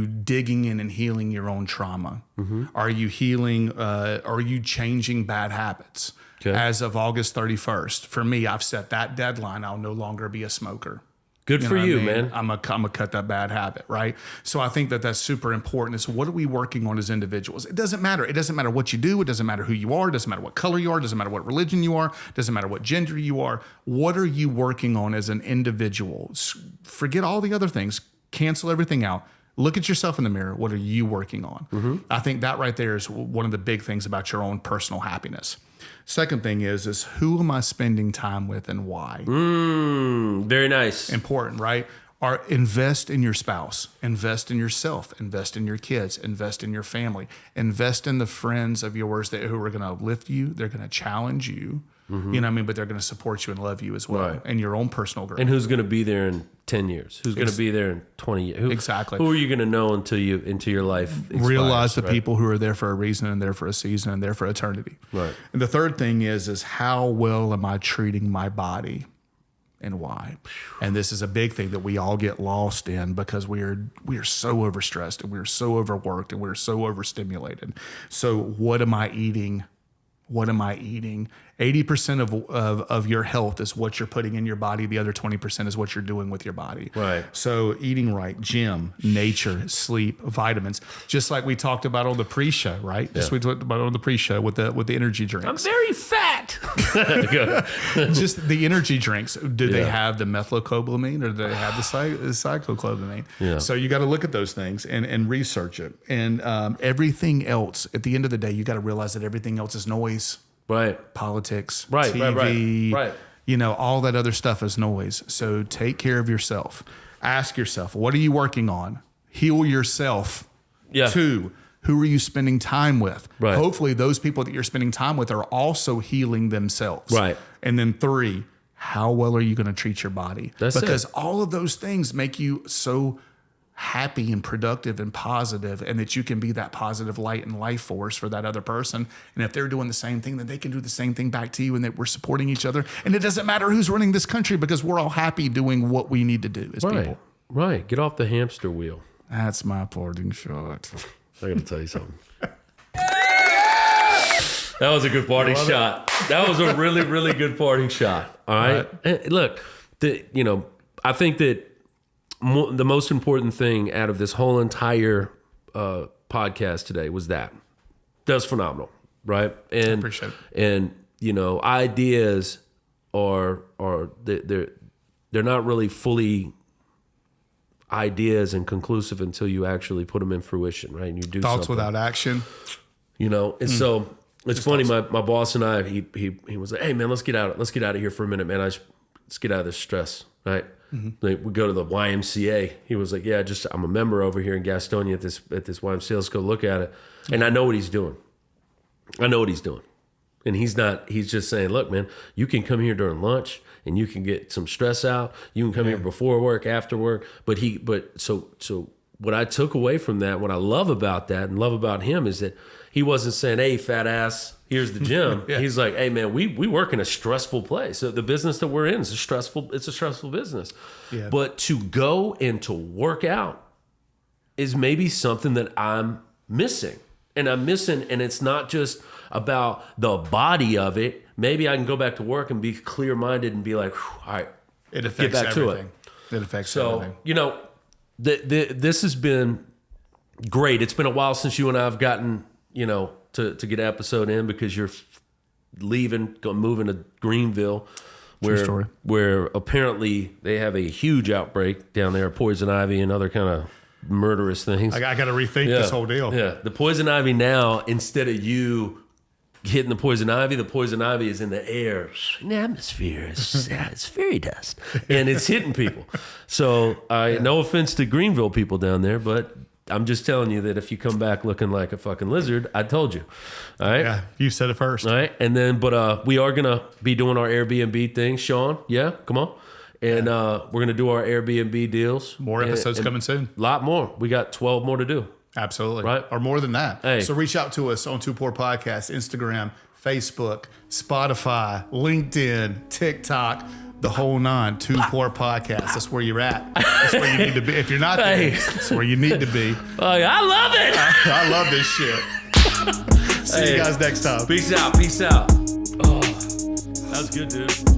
digging in and healing your own trauma? Are you healing? Are you changing bad habits? Okay. As of August 31st, for me, I've set that deadline. I'll no longer be a smoker. Good for you, man. I'm gonna cut that bad habit, right? So I think that that's super important. Is what are we working on as individuals? It doesn't matter. It doesn't matter what you do. It doesn't matter who you are. It doesn't matter what color you are. It doesn't matter what religion you are. It doesn't matter what gender you are. What are you working on as an individual? Forget all the other things. Cancel everything out. Look at yourself in the mirror. What are you working on? I think that right there is one of the big things about your own personal happiness. Second thing is who am I spending time with and why? Very nice. Important, right? Invest in your spouse, invest in yourself, invest in your kids, invest in your family, invest in the friends of yours who are going to uplift you. They're going to challenge you. You know what I mean? But they're going to support you and love you as well, and your own personal growth. And who's going to be there in 10 years? Who's going to be there in 20 years? Exactly. Who are you going to know until your life expires, realize the people who are there for a reason and there for a season and there for eternity. Right. And the third thing is how well am I treating my body and why? And this is a big thing that we all get lost in because we are so overstressed and we're so overworked and we're so overstimulated. So what am I eating? What am I eating? 80% of your health is what you're putting in your body. The other 20% is what you're doing with your body. Right. So eating right, gym, nature, sleep, vitamins, just like we talked about on the pre-show, right? Just we talked about on the pre-show with the energy drinks. I'm very fat. Just the energy drinks. Do they have the methylcobalamin or do they have the cyclocobalamin? Yeah. So you got to look at those things and research it. And everything else, at the end of the day, you got to realize that everything else is noise. Right. Politics, Right, TV, right. You know, all that other stuff is noise. So take care of yourself. Ask yourself, what are you working on? Heal yourself. Yeah. 2, who are you spending time with? Right. Hopefully those people that you're spending time with are also healing themselves. Right. And then 3, how well are you going to treat your body? That's because it. all of those things make you so happy and productive and positive, and that you can be that positive light and life force for that other person. And if they're doing the same thing, then they can do the same thing back to you, and that we're supporting each other. And it doesn't matter who's running this country, because we're all happy doing what we need to do as people. Right. Get off the hamster wheel. That's my parting shot. I got to tell you something. That was a good parting shot. That was a really, really good parting shot. All right. And look, I think that the most important thing out of this whole entire podcast today was that was phenomenal, right? And I appreciate it. And ideas are they're not really fully ideas and conclusive until you actually put them in fruition, right? And you do Thoughts something. without action. And so it's funny. My boss and I, he was like, "Hey man, let's get out of here for a minute, man. Let's get out of this stress, right?" Like, we go to the YMCA. He was like, "Yeah, I'm a member over here in Gastonia at this YMCA. Let's go look at it." And I know what he's doing. And he's just saying, "Look, man, you can come here during lunch and you can get some stress out. You can come here before work, after work." So what I took away from that, what I love about that and love about him, is that he wasn't saying, "Hey, fat ass, here's the gym." He's like, "Hey, man, we work in a stressful place. So the business that we're in is it's a stressful business. Yeah. But to go and to work out is maybe something that I'm missing. And it's not just about the body of it. Maybe I can go back to work and be clear-minded and be like, all right, It affects get back everything. to it. It affects So, everything. this has been great. It's been a while since you and I have gotten, to get an episode in, because you're moving to Greenville, where apparently they have a huge outbreak down there, poison ivy and other kind of murderous things. I got to rethink this whole deal. Yeah, the poison ivy now, instead of you hitting the poison ivy is in the air, in the atmosphere. It's fairy dust, and it's hitting people. So, no offense to Greenville people down there, but I'm just telling you that if you come back looking like a fucking lizard, I told you. All right. Yeah, you said it first. All right, and then, but we are gonna be doing our Airbnb thing, Sean. Yeah, come on. And we're going to do our Airbnb deals. More episodes coming soon. A lot more. We got 12 more to do. Absolutely. Right. Or more than that. Hey. So reach out to us on Two Poor Podcasts, Instagram, Facebook, Spotify, LinkedIn, TikTok, the whole 9. Two Poor Podcasts. That's where you're at. That's where you need to be. If you're not there, that's where you need to be. I love it. I love this shit. See you guys next time. Peace out. Oh, that was good, dude.